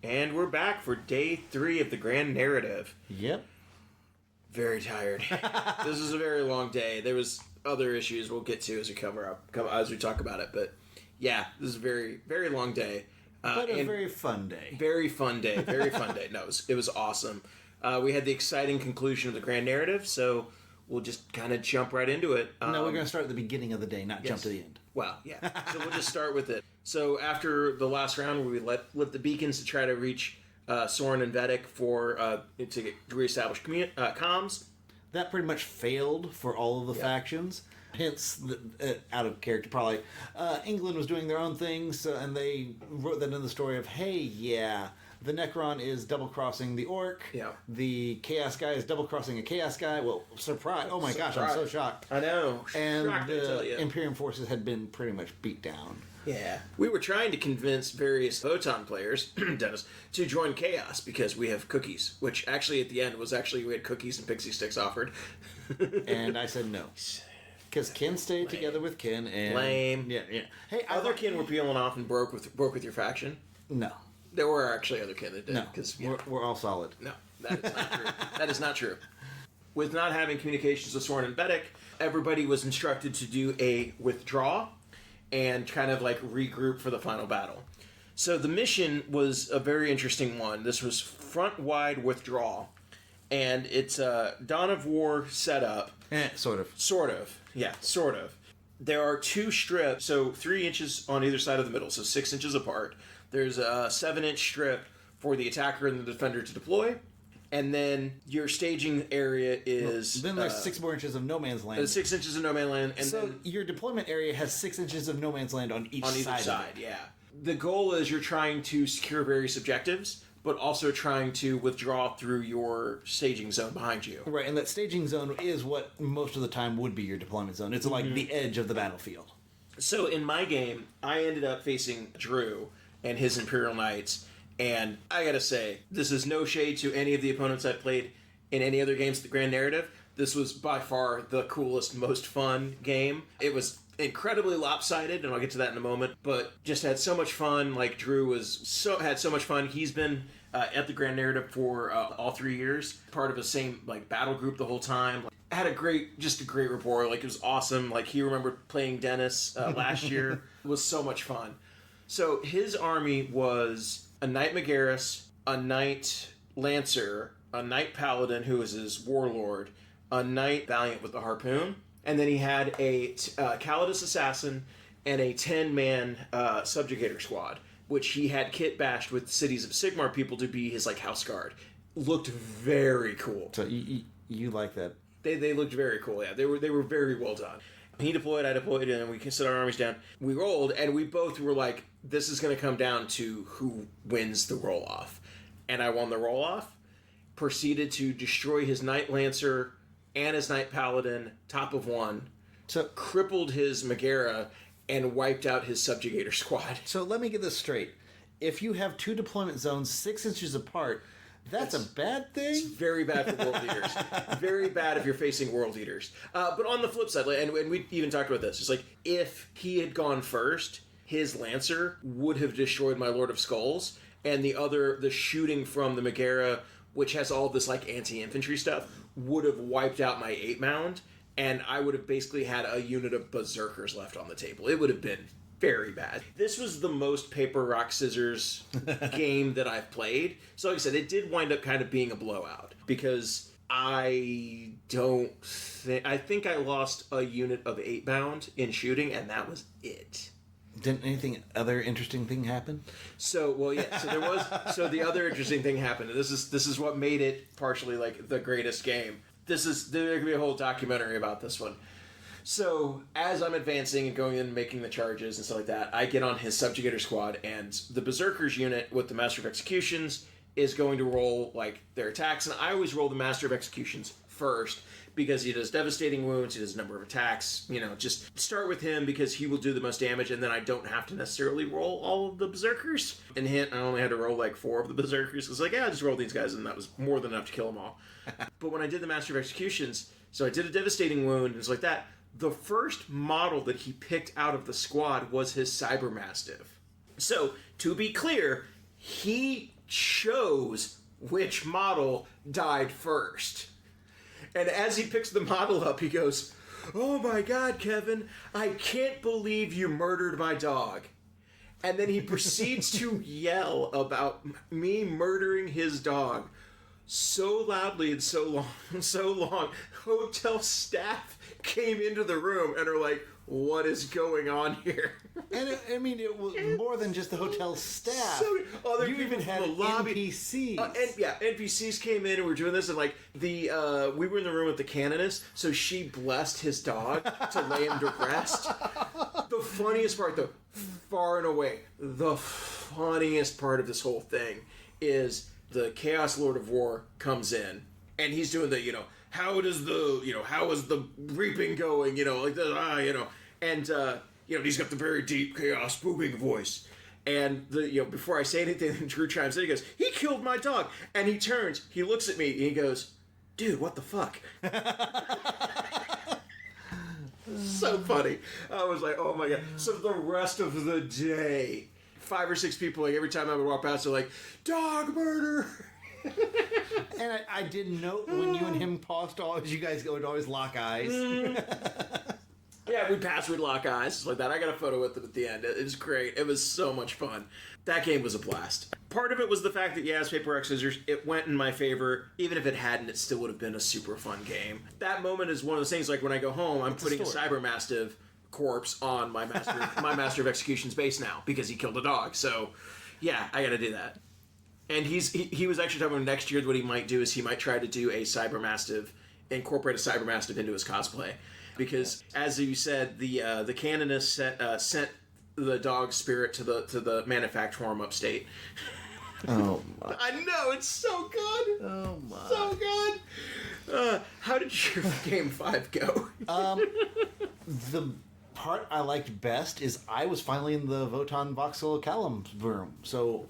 And we're back for day 3 of the grand narrative. Yep. Very tired. This was a very long day. There was other issues we'll get to as we as we talk about it. But yeah, this is a very, very long day. But a very fun day. Very fun day. Very fun day. No, it was awesome. We had the exciting conclusion of the grand narrative, so we'll just kind of jump right into it. No, we're going to start at the beginning of the day, not jump to the end. Well, yeah. So we'll just start with it. So after the last round where we lit the beacons to try to reach Soren and Vedic to reestablish comms. That pretty much failed for all of the factions. Hence, out of character, probably. England was doing their own things, and they wrote that in the story of, hey, yeah, the Necron is double-crossing the Orc. Yeah. The Chaos guy is double-crossing a Chaos guy. Well, surprise. Oh my gosh, I'm so shocked. I know. And the Imperium forces had been pretty much beat down. Yeah. We were trying to convince various Votann players, Dennis, to join Chaos because we have cookies, which actually at the end was we had cookies and pixie sticks offered. And I said no. Because Ken stayed together with Ken and... Lame. Yeah. Hey, other Ken were peeling off and broke with your faction? No. There were actually other Ken that did. No, because we're all solid. No, that is not true. That is not true. With not having communications with Soren and Vedic, everybody was instructed to do a withdraw and kind of like regroup for the final battle. So the mission was a very interesting one. This was front-wide withdrawal. And it's a Dawn of War setup. Sort of. Sort of. Yeah, sort of. There are 2 strips, so 3 inches on either side of the middle, so 6 inches apart. There's a 7-inch strip for the attacker and the defender to deploy. And then your staging area is... Then there's 6 more inches of no man's land. There's 6 inches of no man's land. And so then your deployment area has 6 inches of no man's land on each side. On either side, yeah. The goal is you're trying to secure various objectives, but also trying to withdraw through your staging zone behind you. Right, and that staging zone is what most of the time would be your deployment zone. It's like the edge of the battlefield. So in my game, I ended up facing Drew and his Imperial Knights, and I gotta say, this is no shade to any of the opponents I've played in any other games of the Grand Narrative. This was by far the coolest, most fun game. It was incredibly lopsided, and I'll get to that in a moment, but just had so much fun. Like, Drew had so much fun. He's been at the Grand Narrative for all 3 years, part of the same battle group the whole time. Had a great rapport. Like, it was awesome. Like, he remembered playing Dennis last year. It was so much fun. So his army was a Knight Magaris, a Knight Lancer, a Knight Paladin, who was his warlord, a Knight Valiant with the harpoon, and then he had a Calidus Assassin and a 10-man Subjugator squad, which he had kit bashed with Cities of Sigmar people to be his house guard. Looked very cool. So you like that? They looked very cool, yeah. They were very well done. He deployed, I deployed, and we set our armies down. We rolled, and we both were like, this is going to come down to who wins the roll-off. And I won the roll-off, proceeded to destroy his Knight Lancer and his Knight Paladin, top of 1, crippled his Megara, and wiped out his Subjugator squad. So let me get this straight. If you have 2 deployment zones 6 inches apart, that's a bad thing? It's very bad for World Eaters. Very bad if you're facing World Eaters. But on the flip side, and we even talked about this, it's like, if he had gone first, his Lancer would have destroyed my Lord of Skulls, and the shooting from the Megara, which has all this anti-infantry stuff, would have wiped out my 8-mound, and I would have basically had a unit of Berserkers left on the table. It would have been very bad. This was the most paper, rock, scissors game that I've played. So like I said, it did wind up kind of being a blowout, because I think I lost a unit of 8-bound in shooting, and that was it. Didn't anything other interesting thing happen? So the other interesting thing happened. This is what made it partially the greatest game. There could be a whole documentary about this one. So, as I'm advancing and going in and making the charges and stuff like that, I get on his Subjugator squad, and the Berserkers unit with the Master of Executions is going to roll, their attacks, and I always roll the Master of Executions first, because he does devastating wounds, he does a number of attacks, just start with him because he will do the most damage, and then I don't have to necessarily roll all of the Berserkers. And hint, I only had to roll 4 of the Berserkers. It's just roll these guys, and that was more than enough to kill them all. But when I did the Master of Executions, so I did a devastating wound, and it's like that. The first model that he picked out of the squad was his Cybermastiff. So, to be clear, he chose which model died first. And as he picks the model up, he goes, "Oh my God, Kevin, I can't believe you murdered my dog." And then he proceeds to yell about me murdering his dog so loudly and so long. Hotel staff came into the room and are like, "What is going on here?" And it was more than just the hotel staff. So other you people even had from the lobby. NPCs. NPCs came in and we're doing this, and like we were in the room with the canoness, so she blessed his dog to lay him to rest. The funniest part, though, far and away, the funniest part of this whole thing is the Chaos Lord of War comes in, and he's doing the, how is the reaping going, and he's got the very deep chaos booming voice. And before I say anything, Drew chimes in. He goes, "He killed my dog." And he turns, he looks at me, and he goes, "Dude, what the fuck?" So funny. I was like, oh my God. So the rest of the day, 5 or 6 people, like every time I would walk past, they're like, "Dog murder." And I did note when you and him paused, you guys would always lock eyes. Yeah, we'd lock eyes, just like that. I got a photo with them at the end. It was great. It was so much fun. That game was a blast. Part of it was the fact that, it's paper, rock, scissors. It went in my favor. Even if it hadn't, it still would have been a super fun game. That moment is one of those things, like when I go home, I'm putting a Cybermastiff corpse on my Master of Execution's base now, because he killed a dog. So, yeah, I gotta do that. And he was actually talking about next year, what he might do is he might try to do a Cybermastiff, incorporate a Cybermastiff into his cosplay. Because, as you said, the canoness sent the dog spirit to the manufactorum upstate. Oh my! I know, it's so good. Oh my! So good. How did your game 5 go? The part I liked best is I was finally in the Votann Voxel Callum room, so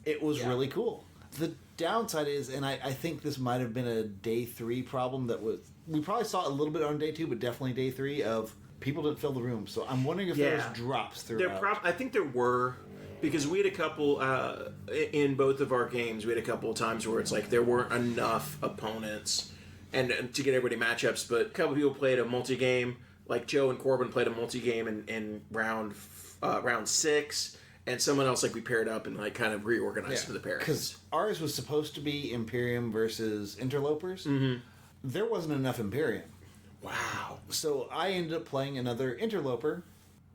it was really cool. The downside is, and I think this might have been a day 3 problem we probably saw a little bit on day 2, but definitely day 3 of people didn't fill the room. So I'm wondering if there was drops throughout. I think there were, because we had a couple in both of our games. We had a couple of times where it's like there weren't enough opponents and to get everybody matchups. But a couple of people played a multi-game. Like Joe and Corbin played a multi-game in round 6. And someone else, we paired up and kind of reorganized for the pairings. Because ours was supposed to be Imperium versus Interlopers. Mm-hmm. There wasn't enough Imperium. Wow. So I ended up playing another Interloper.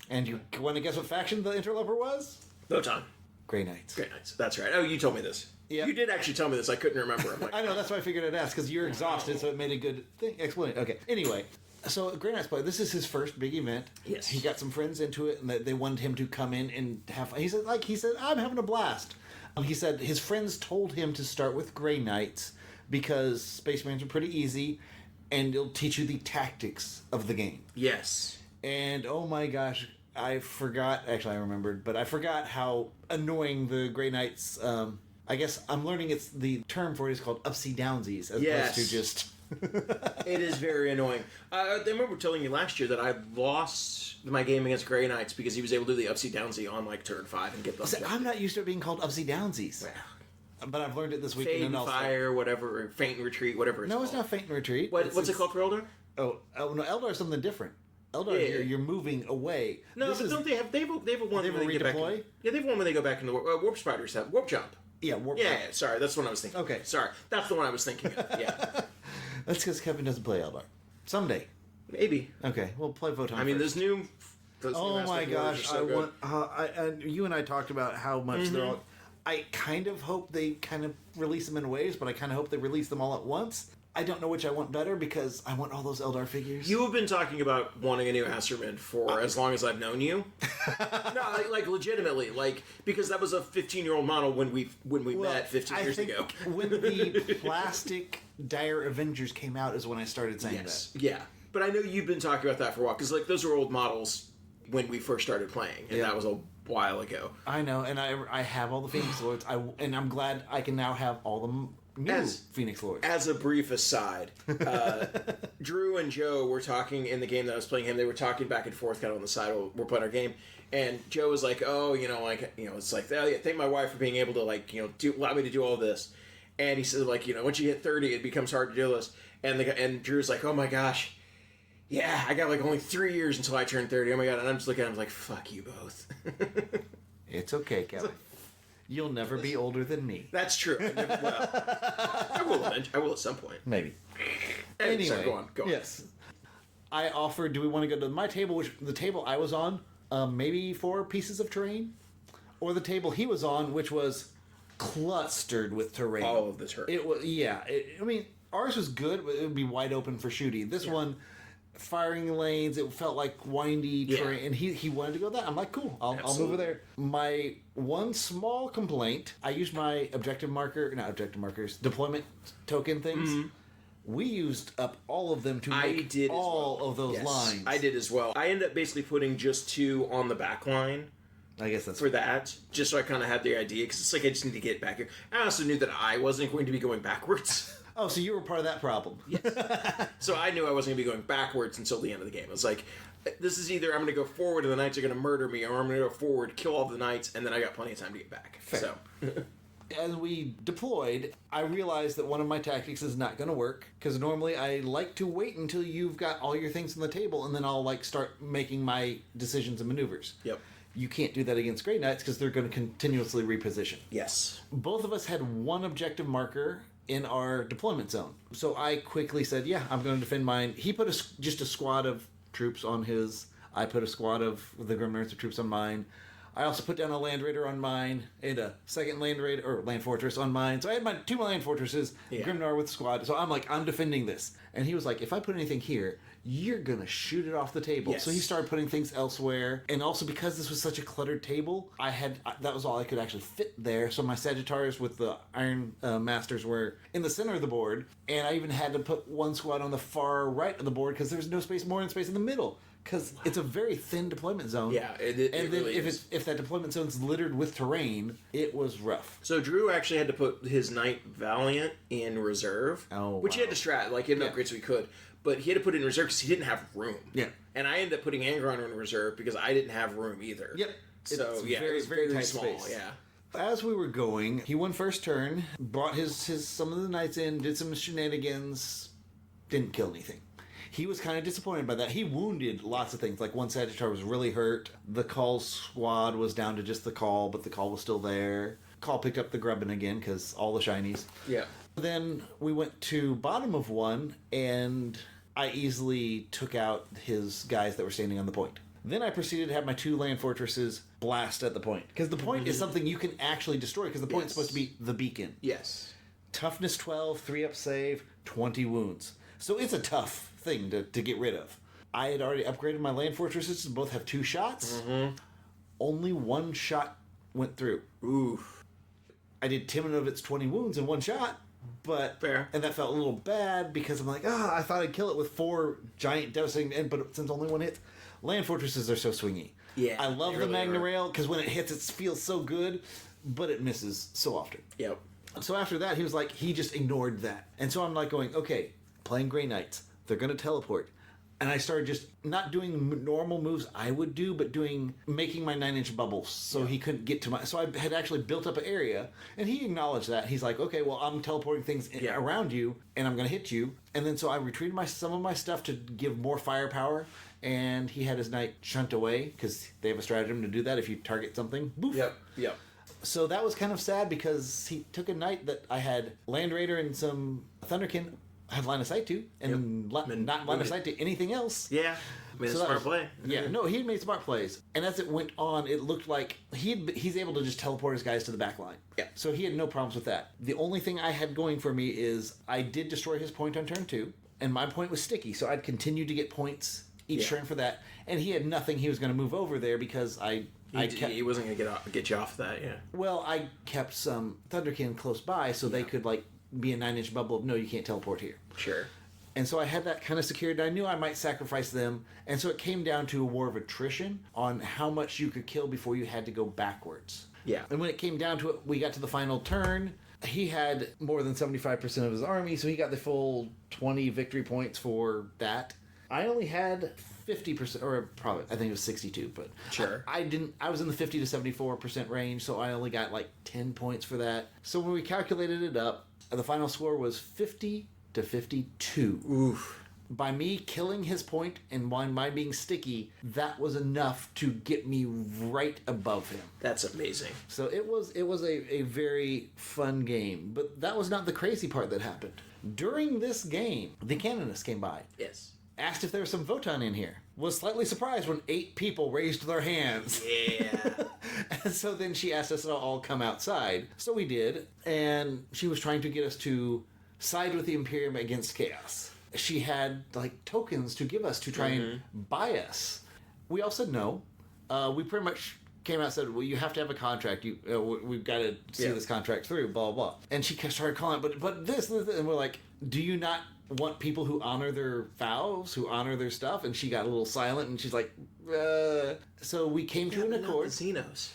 And you want to guess what faction the Interloper was? Votann. Grey Knights. Grey Knights. That's right. Oh, you told me this. Yeah. You did actually tell me this. I couldn't remember. I'm like, I know, that's why I figured I'd ask, because you're exhausted, so it made a good thing. Explain. Okay. Anyway. So Grey Knights play. This is his first big event. Yes. He got some friends into it, and they wanted him to come in and have fun. He said, "I'm having a blast." He said his friends told him to start with Grey Knights because Space Marines are pretty easy, and it'll teach you the tactics of the game. yes. And oh my gosh, I forgot. Actually, I remembered, but I forgot how annoying the Grey Knights. I guess I'm learning it's the term for it is called upsy downsies, as opposed to just. It is very annoying. I remember telling you last year that I lost my game against Grey Knights because he was able to do the upsy downsy on turn 5 and get those. I'm not used to it being called upsy downsies. But I've learned it this weekend. Fade and fire, whatever, or faint and retreat, whatever. No, it's not faint and retreat. What's it called for Eldar? Oh no, Eldar is something different. Eldar, you're moving away. No, but don't they have? They have a one. They have a redeploy. They have one when they go back into warp spiders have warp jump. Yeah, warp. Yeah, sorry, that's the one I was thinking. Okay, sorry, that's the one I was thinking of. Yeah. That's because Kevin doesn't play Eldar. Someday. Maybe. Okay, we'll play Votann. I mean, first. those oh my gosh! So you and I talked about how much they're all. I kind of hope they kind of release them in waves, but I kind of hope they release them all at once. I don't know which I want better because I want all those Eldar figures. You have been talking about wanting a new Asserman for as long as I've known you. No, legitimately, because that was a 15-year-old model when we met 15 years ago. When the plastic Dire Avengers came out is when I started saying that. Yeah, but I know you've been talking about that for a while because those are old models when we first started playing, and that was a while ago. I know, and I have all the Phoenix Lords, and I'm glad I can now have all new Phoenix Lords. As a brief aside, Drew and Joe were talking in the game that I was playing him. They were talking back and forth kind of on the side while we're playing our game. And Joe was like, oh, it's like, oh, yeah, thank my wife for being able to, like, allow me to do all this. And he said, like, once you hit 30, it becomes hard to do this. And Drew's like, oh my gosh, yeah, I got like only 3 years until I turn 30. Oh my God. And I'm just looking at him like, fuck you both. It's okay, Kevin. You'll never be older than me. That's true. I will at some point. Maybe. Anyway, sorry, go on. Yes. I offered, do we want to go to my table, which the table I was on, maybe 4 pieces of terrain? Or the table he was on, which was clustered with terrain. All of the terrain. It was, yeah. Ours was good, but it would be wide open for shooting. This one, firing lanes, it felt like windy terrain. And he wanted to go that. I'm like, cool, I'll move over there. My one small complaint, I used my deployment token things. Mm-hmm. We used up all of them to make all of those lines. I did as well. I ended up basically putting just 2 on the back line. I guess that's for that, just so I kind of had the idea, because it's like I just need to get back here. I also knew that I wasn't going to be going backwards. Oh, so you were part of that problem. Yes. So I knew I wasn't going to be going backwards until the end of the game. I was like, this is either I'm going to go forward and the knights are going to murder me, or I'm going to go forward, kill all the knights, and then I got plenty of time to get back. Fair. So. As we deployed, I realized that one of my tactics is not going to work, because normally I like to wait until you've got all your things on the table, and then I'll start making my decisions and maneuvers. Yep. You can't do that against Grey Knights because they're going to continuously reposition. Yes. Both of us had one objective marker in our deployment zone. So I quickly said, yeah, I'm going to defend mine. He put just a squad of troops on his. I put a squad of the Grim Knights of troops on mine. I also put down a Land Raider on mine and a second Land Raider or Land Fortress on mine. So I had my 2 Land Fortresses, Grimnar with squad. So I'm like, I'm defending this. And he was like, if I put anything here, you're going to shoot it off the table. Yes. So he started putting things elsewhere. And also because this was such a cluttered table, that was all I could actually fit there. So my Sagittarius with the Iron Masters were in the center of the board. And I even had to put 1 squad on the far right of the board because there was no space, more space in the middle. Because it's a very thin deployment zone. Yeah, it then really if that deployment zone's littered with terrain, it was rough. So Drew actually had to put his Knight Valiant in reserve, which he had to strat, he had upgrades so he could, but he had to put it in reserve because he didn't have room. Yeah. And I ended up putting Angron in reserve because I didn't have room either. Yep. So it's it was very tight small. Space. Yeah. As we were going, he won first turn, brought his some of the knights in, did some shenanigans, didn't kill anything. He was kind of disappointed by that. He wounded lots of things. Like one Sagittar was really hurt. The Call squad was down to just the Call, but the Call was still there. Call picked up the Grubbin again because all the shinies. Yeah. Then we went to bottom of 1, and I easily took out his guys that were standing on the point. Then I proceeded to have my 2 Land Fortresses blast at the point. Because the point is something you can actually destroy, because the point is supposed to be the beacon. Yes. Toughness 12, 3-up save, 20 wounds. So it's a tough thing to get rid of. I had already upgraded my Land Fortresses to both have 2 shots. Mm-hmm. Only 1 shot went through. Ooh. I did Timonovit's 20 wounds in 1 shot, but fair. And that felt a little bad because I'm like, I thought I'd kill it with 4 giant devastating, but since only 1 hits, Land Fortresses are so swingy. Yeah. I love the Magna Rail because when it hits, it feels so good, but it misses so often. Yep. So after that, he was like, he just ignored that. And so I'm like going, okay, playing Grey Knights. They're going to teleport. And I started just not doing normal moves I would do, but making my 9-inch bubbles so he couldn't get to my... So I had actually built up an area, and he acknowledged that. He's like, okay, well, I'm teleporting things around you, and I'm going to hit you. And then so I retreated some of my stuff to give more firepower, and he had his knight shunt away, because they have a stratagem to do that if you target something. Boof. Yep. So that was kind of sad, because he took a knight that I had Land Raider and some Thunderkin had line of sight to, and not line of sight to anything else. Yeah, made a smart play. Yeah, no, he had made smart plays. And as it went on, it looked like he's able to just teleport his guys to the back line. Yeah. So he had no problems with that. The only thing I had going for me is I did destroy his point on turn 2, and my point was sticky, so I'd continue to get points each turn for that. And he had nothing he was going to move over there because he wasn't going to get you off that, yeah. Well, I kept some Thunderkin close by so they could, be a 9-inch bubble of, no, you can't teleport here. Sure. And so I had that kind of secured. I knew I might sacrifice them. And so it came down to a war of attrition on how much you could kill before you had to go backwards. Yeah. And when it came down to it, we got to the final turn. he had more than 75% of his army, so he got the full 20 victory points for that. I only had 50%, or probably, I think it was 62, but Sure. I was in the 50 to 74% range, so I only got like 10 points for that. So when we calculated it up, the final score was 50 to 52. Oof. By me killing his point and my being sticky, that was enough to get me right above him. That's amazing. So it was a very fun game. But that was not the crazy part that happened. During this game, the canonist came by. Yes. Asked if there was some Votann in here. Was slightly surprised when 8 people raised their hands. Yeah. And so then she asked us to all come outside. So we did. And she was trying to get us to side with the Imperium against Chaos. She had like tokens to give us to try and buy us. We all said no. We pretty much came out and said, well, you have to have a contract. We've got to see this contract through, blah, blah, blah. And she started calling, but this, and we're like, do you not want people who honor their vows, who honor their stuff? And she got a little silent, and she's like, So we came to an accord. Not the Xenos.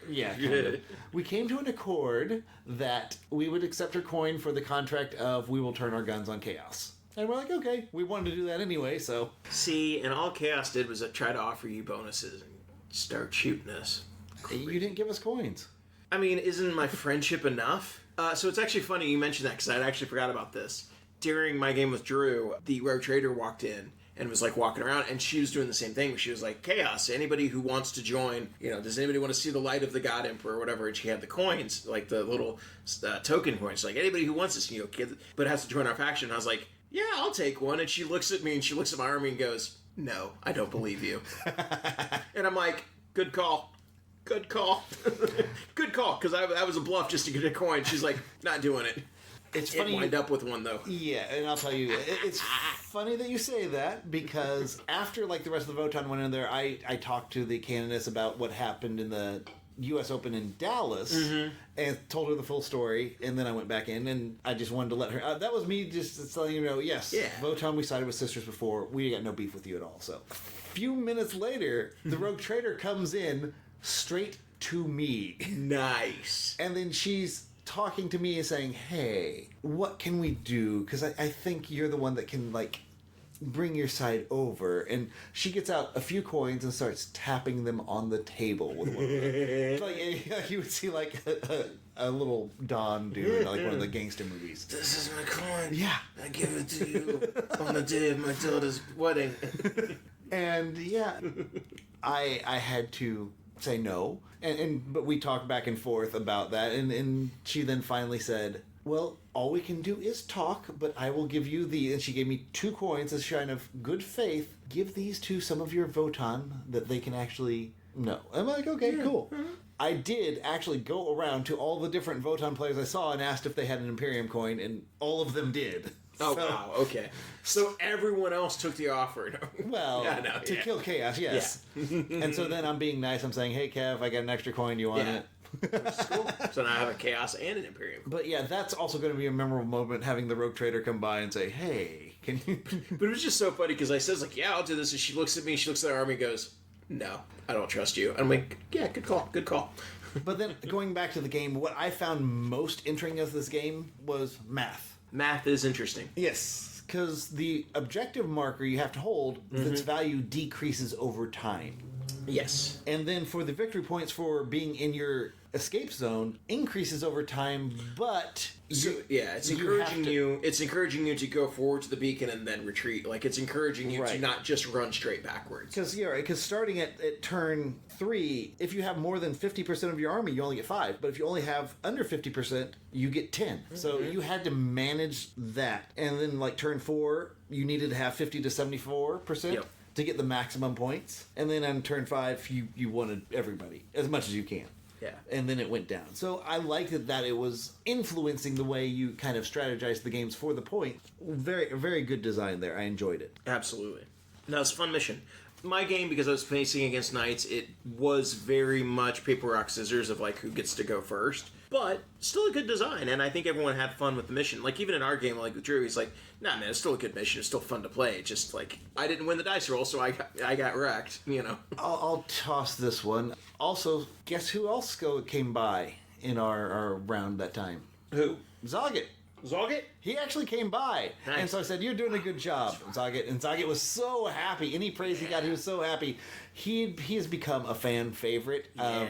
Yeah. Kind of. We came to an accord that we would accept her coin for the contract of we will turn our guns on Chaos. And we're like, okay, we wanted to do that anyway, so. See, and all Chaos did was try to offer you bonuses and start shooting us. You didn't give us coins. I mean, isn't my friendship enough? So it's actually funny you mentioned that, because I actually forgot about this. During my game with Drew, the Rogue Trader walked in and was like walking around, and she was doing the same thing. She was like, Chaos, anybody who wants to join, does anybody want to see the light of the God Emperor or whatever? And she had the coins, like the little token coins. Like, anybody who wants this, but has to join our faction. And I was like, yeah, I'll take one. And she looks at me and she looks at my army and goes, no, I don't believe you. And I'm like, good call. Good call. Good call, because that was a bluff just to get a coin. She's like, not doing it. It's funny. Wind up with one, though. Yeah, and I'll tell you, it's funny that you say that, because after like the rest of the Votann went in there, I talked to the canonist about what happened in the U.S. Open in Dallas, and told her the full story, and then I went back in, and I just wanted to let her... that was me just telling you, yes, Votann, we sided with sisters before, we got no beef with you at all, so. A few minutes later, the Rogue Trader comes in straight to me. Nice. And then she's talking to me and saying, hey, what can we do? Because I think you're the one that can, like, bring your side over. And she gets out a few coins and starts tapping them on the table with one of them. Like, you would see, like, a little Don dude, like one of the gangster movies. This is my coin. Yeah. I give it to you on the day of my daughter's wedding. And, yeah, I had to say no, but we talked back and forth about that, and she then finally said, well, all we can do is talk, but I will give you and she gave me 2 coins as a sign of good faith. Give these to some of your Votann that they can actually know. I'm like, okay, cool. I did actually go around to all the different Votann players I saw and asked if they had an Imperium coin, and all of them did. Oh, wow, okay. So everyone else took the offer. Well, to kill Chaos, yes. Yeah. And so then I'm being nice. I'm saying, hey, Kev, I got an extra coin. You want it? That's cool. So now I have a Chaos and an Imperium. But yeah, that's also going to be a memorable moment, having the Rogue Trader come by and say, hey, can you... But it was just so funny, because I says, like, yeah, I'll do this. And she looks at me, she looks at the army and goes, no, I don't trust you. And I'm like, yeah, good call, good call. But then going back to the game, what I found most interesting of this game was math. Math is interesting. Yes, because the objective marker you have to hold, its value decreases over time. Yes. And then for the victory points for being in your escape zone, increases over time, but... it's encouraging you to go forward to the beacon and then retreat. Like, it's encouraging you to not just run straight backwards. Because starting at turn 3, if you have more than 50% of your army, you only get 5. But if you only have under 50%, you get 10. So you had to manage that. And then, like, turn 4, you needed to have 50 to 74%. To get the maximum points. And then on turn 5, you wanted everybody, as much as you can. Yeah. And then it went down. So I liked that it was influencing the way you kind of strategized the games for the point. Very, very good design there. I enjoyed it. Absolutely. That was a fun mission. My game, because I was facing against knights, it was very much paper, rock, scissors of, like, who gets to go first. But still a good design, and I think everyone had fun with the mission. Like, even in our game, like with Drew, he's like, nah, man, it's still a good mission. It's still fun to play. It's just, like, I didn't win the dice roll, so I got wrecked, I'll toss this one. Also, guess who else came by in our round that time. Who? Zoggett. Zoggett? He actually came by. Nice. And so I said, you're doing a good job, Zoggett. And Zoggett was so happy. Any praise he got, he was so happy. He has become a fan favorite.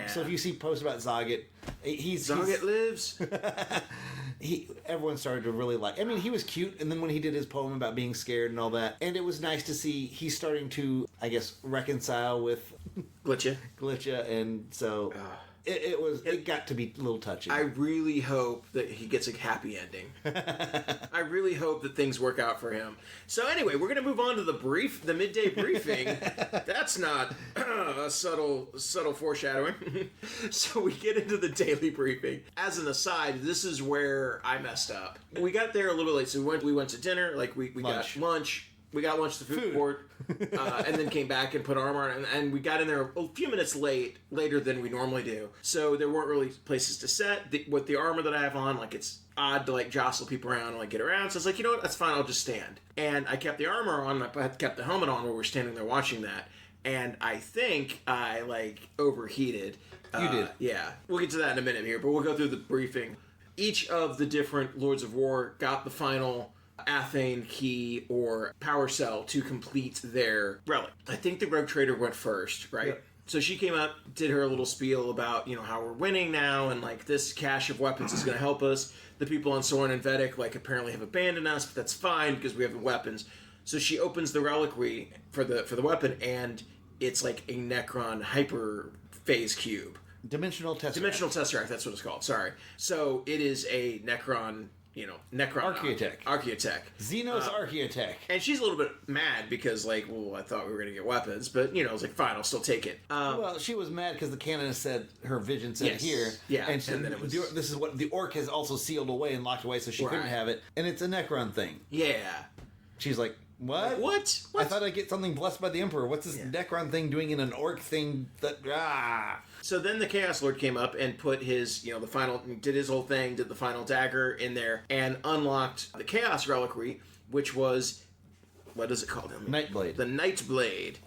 So if you see posts about Zoggett, Zoggett lives. Everyone started to really like. I mean, he was cute, and then when he did his poem about being scared and all that, and it was nice to see he's starting to, I guess, reconcile with Glitcha, and so it got to be a little touching. I really hope that he gets a happy ending. I really hope that things work out for him. So anyway, we're going to move on to the midday briefing. That's not a subtle foreshadowing. So we get into the daily briefing. As an aside, this is where I messed up. We got there a little bit late, so we went to dinner. Like we got lunch. We got lunch at the food court, and then came back and put armor on, and we got in there a few minutes later than we normally do. So there weren't really places to set. With the armor that I have on, like, it's odd to, like, jostle people around and, like, get around. So I was like, you know what, that's fine, I'll just stand. And I kept the armor on, I kept the helmet on while we were standing there watching that. And I think I, like, overheated. You did. Yeah. We'll get to that in a minute here, but we'll go through the briefing. Each of the different Lords of War got the final Athane key or power cell to complete their relic. I think the Rogue Trader went first, right? Yep. So she came up, did her little spiel about, how we're winning now, and, like, this cache of weapons is going to help us. The people on Soren and Vedic, like, apparently have abandoned us, but that's fine because we have the weapons. So she opens the reliquary for the weapon, and it's like a Necron hyper phase cube. Dimensional Tesseract. Dimensional Tesseract, that's what it's called, sorry. So it is a Necron Archaeotech. Xenos Archaeotech. And she's a little bit mad because, like, well, I thought we were going to get weapons, but, I was like, fine, I'll still take it. Well, she was mad because the canon said, her vision said here. Yeah. And then it was, this is what the orc has also sealed away and locked away, so she couldn't have it. And it's a Necron thing. Yeah. She's like, what? What? I thought I'd get something blessed by the Emperor. What's this Necron thing doing in an orc thing that... So then the Chaos Lord came up and put his, did his whole thing, did the final dagger in there, and unlocked the Chaos Reliquary, which was, what is it called? Nightblade. The Nightblade,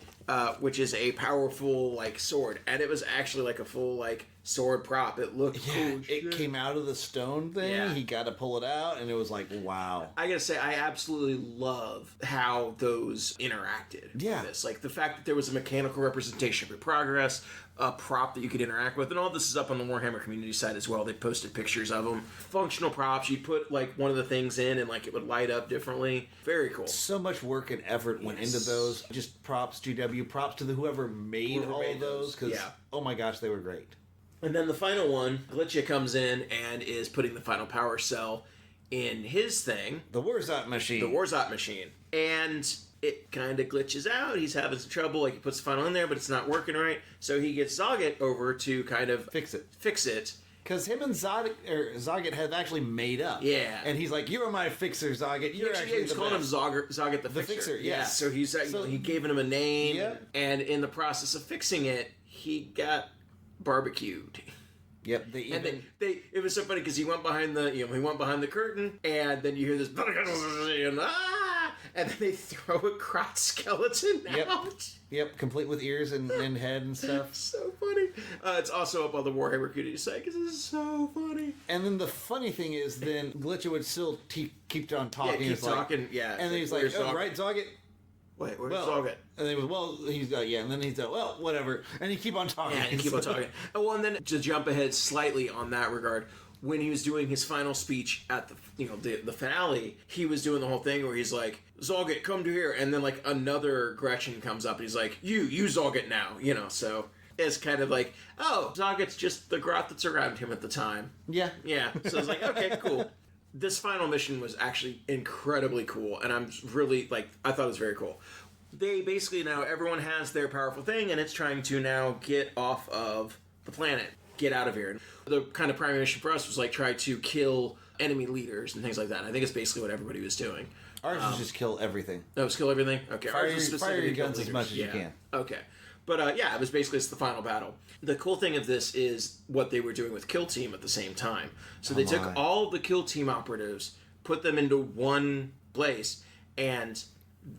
which is a powerful, like, sword. And it was actually, like, a full, like, sword prop. It looked cool. It came out of the stone thing. Yeah. He got to pull it out, and it was like, wow. I gotta say, I absolutely love how those interacted with this. Like, the fact that there was a mechanical representation of your progress, a prop that you could interact with, and all this is up on the Warhammer community site as well. They posted pictures of them. Functional props. You'd put, like, one of the things in, and, like, it would light up differently. Very cool. So much work and effort went into those. Just props, GW. Props to whoever made all of those, because, oh my gosh, they were great. And then the final one, Glitcha comes in and is putting the final power cell in his thing. The Warzot machine. And it kind of glitches out. He's having some trouble. Like, he puts the final in there, but it's not working right. So he gets Zoggett over to kind of fix it. Because him and Zoggett have actually made up. Yeah. And he's like, you're my fixer, Zoggett. You're actually he's calling him Zoggett the Fixer. Yeah. So he gave him a name. Yep. And in the process of fixing it, he got barbecued. Yep. It was so funny because he went behind the curtain, and then you hear this and then they throw a crotch skeleton out. Yep, complete with ears and head and stuff. So funny. It's also up on the Warhammer community site because it's so funny. And then the funny thing is, then Glitcha would still keep on talking. Yeah, keep talking. And then he's like, oh, right, Zoggett? Wait, where's Zoggett? And then he was, and then he's like, well, whatever. And he keep on talking. Yeah, and keep on talking. Oh, and then to jump ahead slightly on that regard, when he was doing his final speech at the finale, he was doing the whole thing where he's like, Zoggett, come to here. And then, like, another Gretchen comes up and he's like, you Zoggett now, so it's kind of like, oh, Zoggett's just the grot that's around him at the time. Yeah. Yeah. So it's like, okay, cool. This final mission was actually incredibly cool, and I'm really, I thought it was very cool. They basically now, everyone has their powerful thing, and it's trying to now get off of the planet, get out of here. The kind of primary mission for us was, try to kill enemy leaders and things like that. And I think it's basically what everybody was doing. Ours was just kill everything. Oh, it was kill everything? Okay. Fire your guns as much as you can. Okay. But, it was basically the final battle. The cool thing of this is what they were doing with Kill Team at the same time. So they took all of the Kill Team operatives, put them into one place, and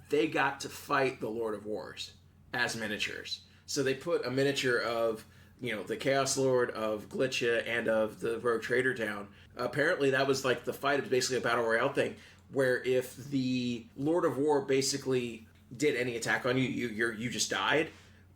they got to fight the Lord of Wars as miniatures. So they put a miniature of the Chaos Lord of Glitcha and of the Rogue Trader down. Apparently that was like the fight. It was basically a battle royale thing where if the Lord of War basically did any attack on you, you just died.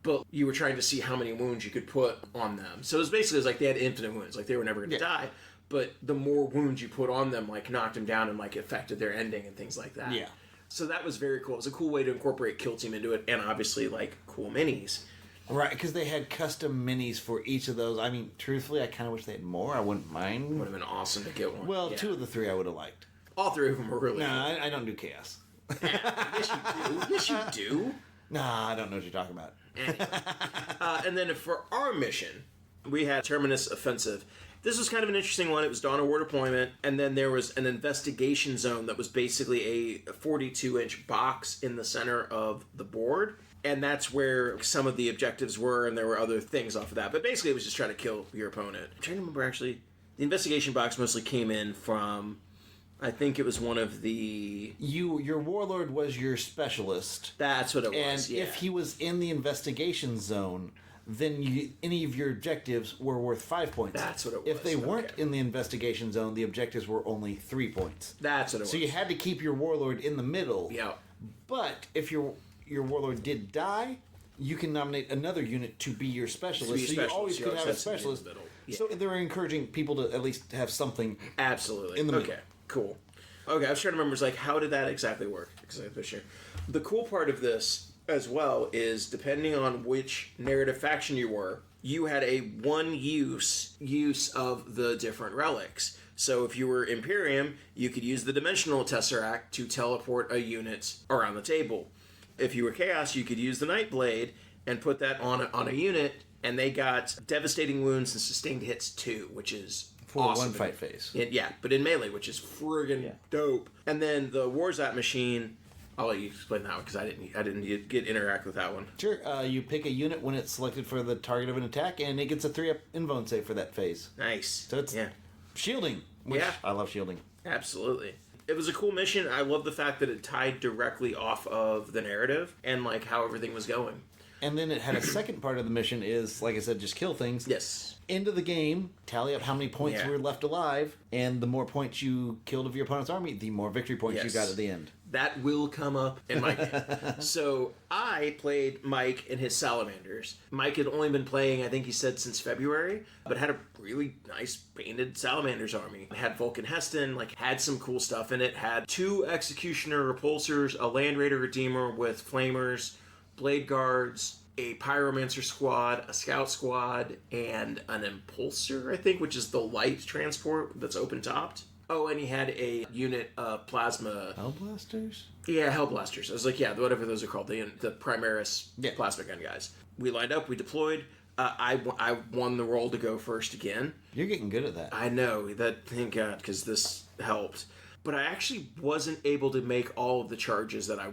But you were trying to see how many wounds you could put on them. So it was like they had infinite wounds. Like they were never going to die. But the more wounds you put on them, like knocked them down and like affected their ending and things like that. Yeah. So that was very cool. It was a cool way to incorporate Kill Team into it, and obviously like cool minis. Right, because they had custom minis for each of those. I mean, truthfully, I kind of wish they had more. I wouldn't mind. Would have been awesome to get one. Well, 2 of the 3 I would have liked. All 3 of them were really No, cool. I don't do chaos. Yes, you do. Yes, you do. Nah, I don't know what you're talking about. Anyway. And then for our mission, we had Terminus Offensive. This was kind of an interesting one. It was Dawn of War deployment, and then there was an investigation zone that was basically a 42-inch box in the center of the board. And that's where some of the objectives were, and there were other things off of that. But basically, it was just trying to kill your opponent. I'm trying to remember, actually. The investigation box mostly came in from, I think it was one of the... Your warlord was your specialist. That's what it was, And yeah. if he was in the investigation zone, then any of your objectives were worth 5 points. That's what it was. If they weren't in the investigation zone, the objectives were only 3 points. That's what it was. So you had to keep your warlord in the middle. Yeah. But if your warlord did die, you can nominate another unit to be your specialist. You always could have a specialist. Yeah. So they were encouraging people to at least have something. Absolutely. In the middle. Okay, cool. Okay, I was trying to remember, how did that exactly work? The cool part of this as well is depending on which narrative faction you were, you had a use of the different relics. So if you were Imperium, you could use the Dimensional Tesseract to teleport a unit around the table. If you were Chaos, you could use the Nightblade and put that on a unit, and they got devastating wounds and sustained hits too, which is For awesome. one fight phase. But in melee, which is friggin' dope. And then the Warzat machine, I'll let you explain that one because I didn't get interact with that one. Sure. You pick a unit when it's selected for the target of an attack, and it gets a 3-up invuln save for that phase. Nice. So it's shielding. Which I love shielding. Absolutely. It was a cool mission. I love the fact that it tied directly off of the narrative and like how everything was going. And then it had a second part of the mission is, like I said, just kill things. Yes. End of the game, tally up how many points Yeah. were left alive, and the more points you killed of your opponent's army, the more victory points you got at the end. That will come up in my game. So I played Mike and his salamanders. Mike had only been playing, I think he said, since February, but had a really nice painted salamanders army. It had Vulcan Heston, had some cool stuff in it. Had 2 Executioner Repulsors, a Land Raider Redeemer with Flamers, Blade Guards, a Pyromancer squad, a Scout squad, and an Impulsor, I think, which is the light transport that's open-topped. Oh, and he had a unit of plasma... Hellblasters? Yeah, Hellblasters. I was like, whatever those are called. The Primaris plasma gun guys. We lined up, we deployed. I won the role to go first again. You're getting good at that. I know. Thank God, because this helped. But I actually wasn't able to make all of the charges that I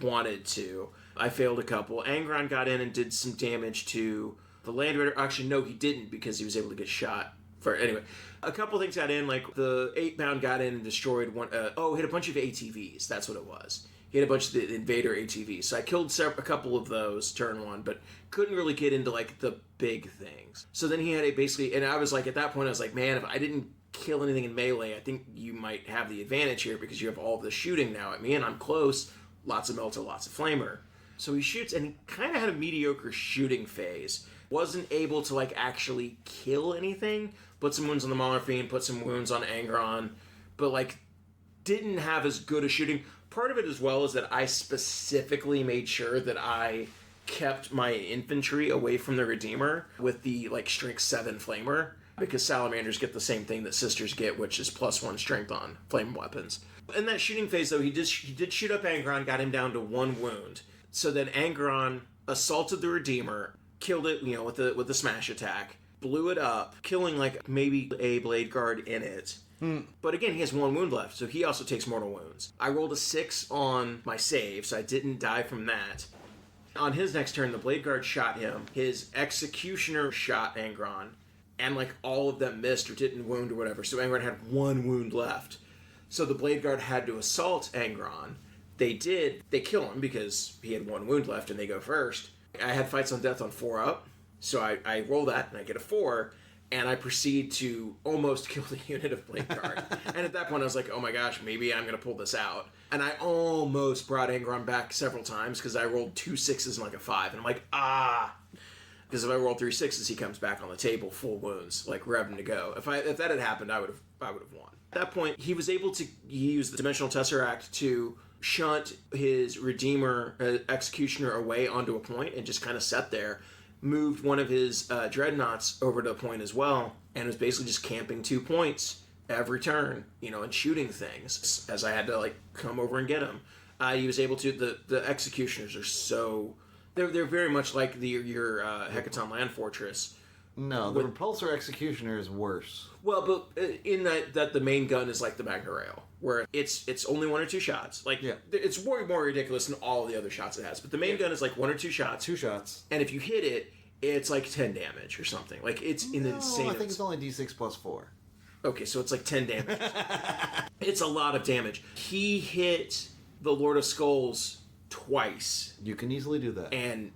wanted to. I failed a couple. Angron got in and did some damage to the Land Raider. Actually, no, he didn't because he was able to get shot. Anyway, a couple things got in, the 8-pound got in and destroyed one. Hit a bunch of ATVs. That's what it was. He had a bunch of the Invader ATVs. So I killed a couple of those turn 1, but couldn't really get into the big things. So then he had and I was at that point, I was like, man, if I didn't kill anything in melee, I think you might have the advantage here because you have all the shooting now at me, and I'm close. Lots of Melter, lots of Flamer. So he shoots, and he kind of had a mediocre shooting phase. Wasn't able to actually kill anything. Put some wounds on the Mauler Fiend, put some wounds on Angron, but didn't have as good a shooting. Part of it as well is that I specifically made sure that I kept my infantry away from the Redeemer with the Strength 7 Flamer, because Salamanders get the same thing that Sisters get, which is +1 strength on flame weapons. In that shooting phase, though, he did shoot up Angron, got him down to 1 wound. So then Angron assaulted the Redeemer, killed it, with a smash attack, blew it up, killing maybe a Blade Guard in it. But again, he has 1 wound left, so he also takes mortal wounds. I rolled a 6 on my save, so I didn't die from that. On his next turn, the Blade Guard shot him. His Executioner shot Angron, and all of them missed or didn't wound or whatever, so Angron had 1 wound left. So the Blade Guard had to assault Angron. They did. They kill him because he had 1 wound left and they go first. I had fights on death on 4-up. So I roll that and I get a 4, and I proceed to almost kill the unit of Blink Guard. And at that point I was like, oh my gosh, maybe I'm going to pull this out. And I almost brought Angron back several times because I rolled 2 6s and like a 5. And I'm like, because if I roll 3 6s, he comes back on the table full wounds, like revving to go. If that had happened, I would have won. At that point, he was able to use the Dimensional Tesseract to shunt his Redeemer Executioner away onto a point and just kind of sat there. Moved one of his Dreadnoughts over to a point as well, and was basically just camping 2 points every turn, and shooting things as I had to like come over and get him. He was able to. The Executioners are so. They're very much like your Hecaton Land Fortress. No, the Repulsor Executioner is worse. Well, but in that the main gun is like the Magna Rail, where it's only 1 or 2 shots. Like, it's more ridiculous than all the other shots it has. But the main gun is like 1 or 2 shots. 2 shots. And if you hit it, it's like 10 damage or something. Like, it's insane. I think it's only D6 plus 4. Okay, so it's like 10 damage. It's a lot of damage. He hit the Lord of Skulls twice. You can easily do that. And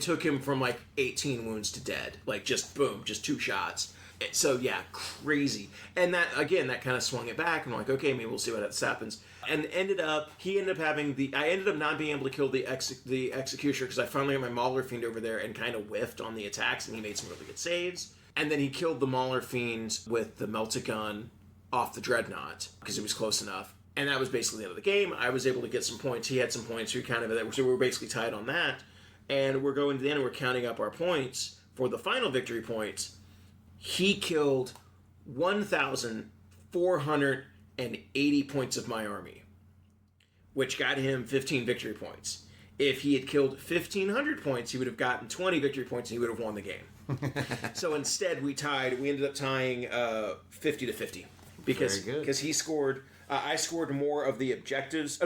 took him from like 18 wounds to dead. Like, just boom, just 2 shots. So yeah, crazy. And that kind of swung it back. And I'm like, okay, maybe we'll see what happens. And he ended up having I ended up not being able to kill the Executioner because I finally got my Mauler Fiend over there and kind of whiffed on the attacks, and he made some really good saves. And then he killed the Mauler Fiend with the Melta-Gun off the Dreadnought because it was close enough. And that was basically the end of the game. I was able to get some points. He had some points. So we were basically tied on that. And we're going to the end and we're counting up our points for the final victory points. He killed 1,480 points of my army, which got him 15 victory points. If he had killed 1,500 points, he would have gotten 20 victory points and he would have won the game. So instead, we ended up tying 50 to 50 because he scored. I scored more of the objectives.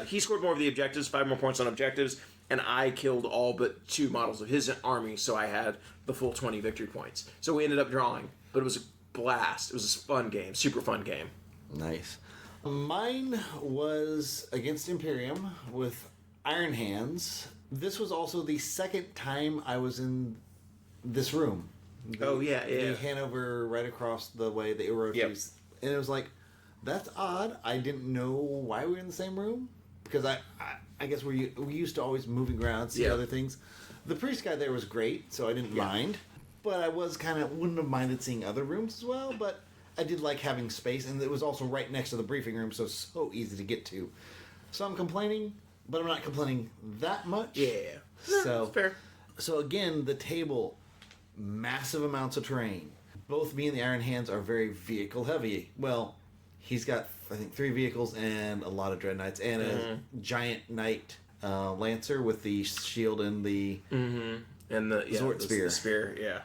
He scored more of the objectives, 5 more points on objectives, and I killed all but 2 models of his army, so I had the full 20 victory points. So we ended up drawing, but it was a blast. It was a fun game, super fun game. Nice. Mine was against Imperium with Iron Hands. This was also the second time I was in this room. The Hanover right across the way, the Erotis. Yep. And it was like, that's odd. I didn't know why we were in the same room. Because I guess we used to always moving around, see other things. The priest guy there was great, so I didn't mind. But I wouldn't have minded seeing other rooms as well. But I did like having space, and it was also right next to the briefing room, so easy to get to. So I'm complaining, but I'm not complaining that much. Yeah. So that's fair. So again, the table, massive amounts of terrain. Both me and the Iron Hands are very vehicle heavy. Well, he's got, I think, 3 vehicles and a lot of Dreadknights and a giant knight lancer with the shield and the and the Zort spear. The spear, yeah.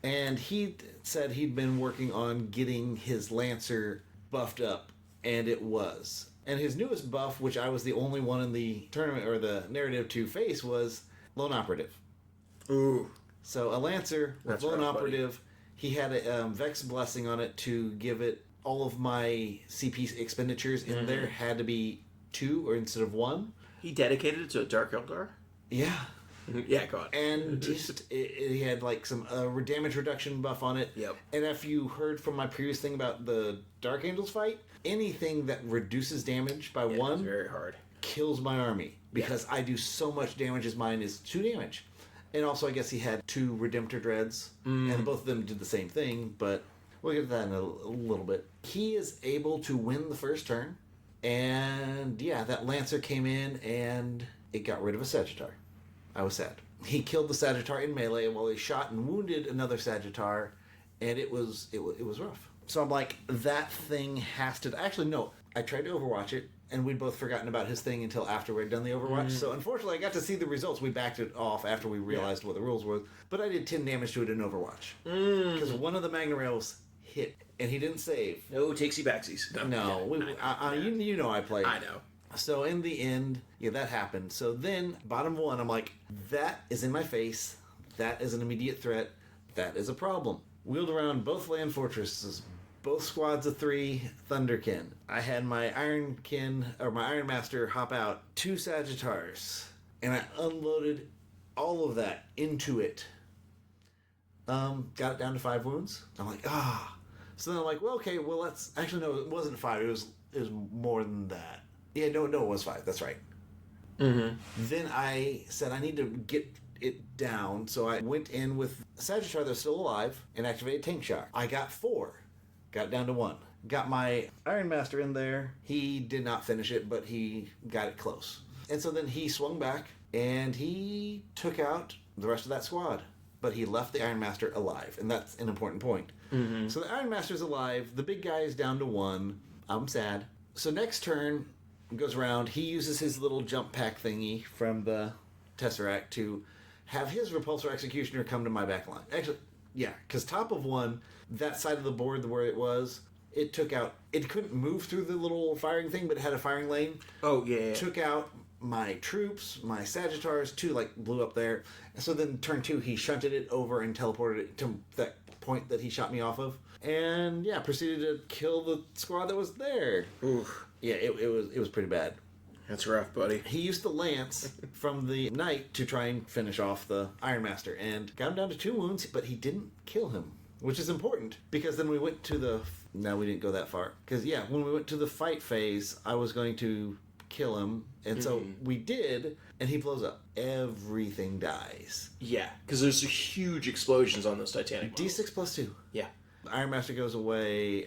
And he said he'd been working on getting his lancer buffed up, and it was. And his newest buff, which I was the only one in the tournament or the narrative to face, was Lone Operative. Ooh. So a lancer with Lone Operative. Buddy. He had a Vex Blessing on it to give it all of my CP expenditures in there had to be 2 or instead of 1. He dedicated it to a Dark Eldar? Yeah. Yeah, go on. And just he had like some damage reduction buff on it. Yep. And if you heard from my previous thing about the Dark Angels fight, anything that reduces damage by 1 it's very hard. Kills my army because I do so much damage as mine is 2 damage. And also I guess he had 2 Redemptor Dreads and both of them did the same thing, but we'll get to that in a little bit. He is able to win the first turn, and that Lancer came in and it got rid of a Sagittar. I was sad. He killed the Sagittar in melee while he shot and wounded another Sagittar, and it was rough. So I'm like, that thing has to... Actually, no. I tried to Overwatch it, and we'd both forgotten about his thing until after we'd done the Overwatch. So unfortunately, I got to see the results. We backed it off after we realized what the rules were. But I did 10 damage to it in Overwatch. Because one of the Magna Rails hit, and he didn't save. No takesy backsies. You know I played. I know. So in the end, that happened. So then, bottom 1, I'm like, that is in my face. That is an immediate threat. That is a problem. Wheeled around both land fortresses, both squads of 3 Thunderkin. I had my Iron Master hop out 2 Sagittars, and I unloaded all of that into it Got it down to 5 wounds. I'm like, ah. So then I'm like, well, okay, well, let's... Actually, no, it wasn't 5. It was more than that. Yeah, no, it was 5. That's right. Mm-hmm. Then I said I need to get it down, so I went in with Sagittar that was still alive and activated Tank Shock. I got 4. Got it down to 1. Got my Iron Master in there. He did not finish it, but he got it close. And so then he swung back, and he took out the rest of that squad. But he left the Iron Master alive, and that's an important point. Mm-hmm. So the Iron Master's alive. The big guy is down to 1. I'm sad. So next turn goes around. He uses his little jump pack thingy from the Tesseract to have his Repulsor Executioner come to my back line. Actually, yeah, because top of 1, that side of the board where it was, it took out... It couldn't move through the little firing thing, but it had a firing lane. Oh, yeah. Took out my troops, my Sagittars, 2 blew up there. And so then turn 2, he shunted it over and teleported it to that point that he shot me off of. And yeah, proceeded to kill the squad that was there. Oof. Yeah, it was pretty bad. That's rough, buddy. He used the lance from the knight to try and finish off the Iron Master and got him down to 2 wounds, but he didn't kill him, which is important because then we went to the... No, we didn't go that far. Because yeah, when we went to the fight phase, I was going to kill him, and so we did, and he blows up. Everything dies. Yeah, because there's huge explosions on those Titanic models. D6 plus 2. Yeah. The Iron Master goes away.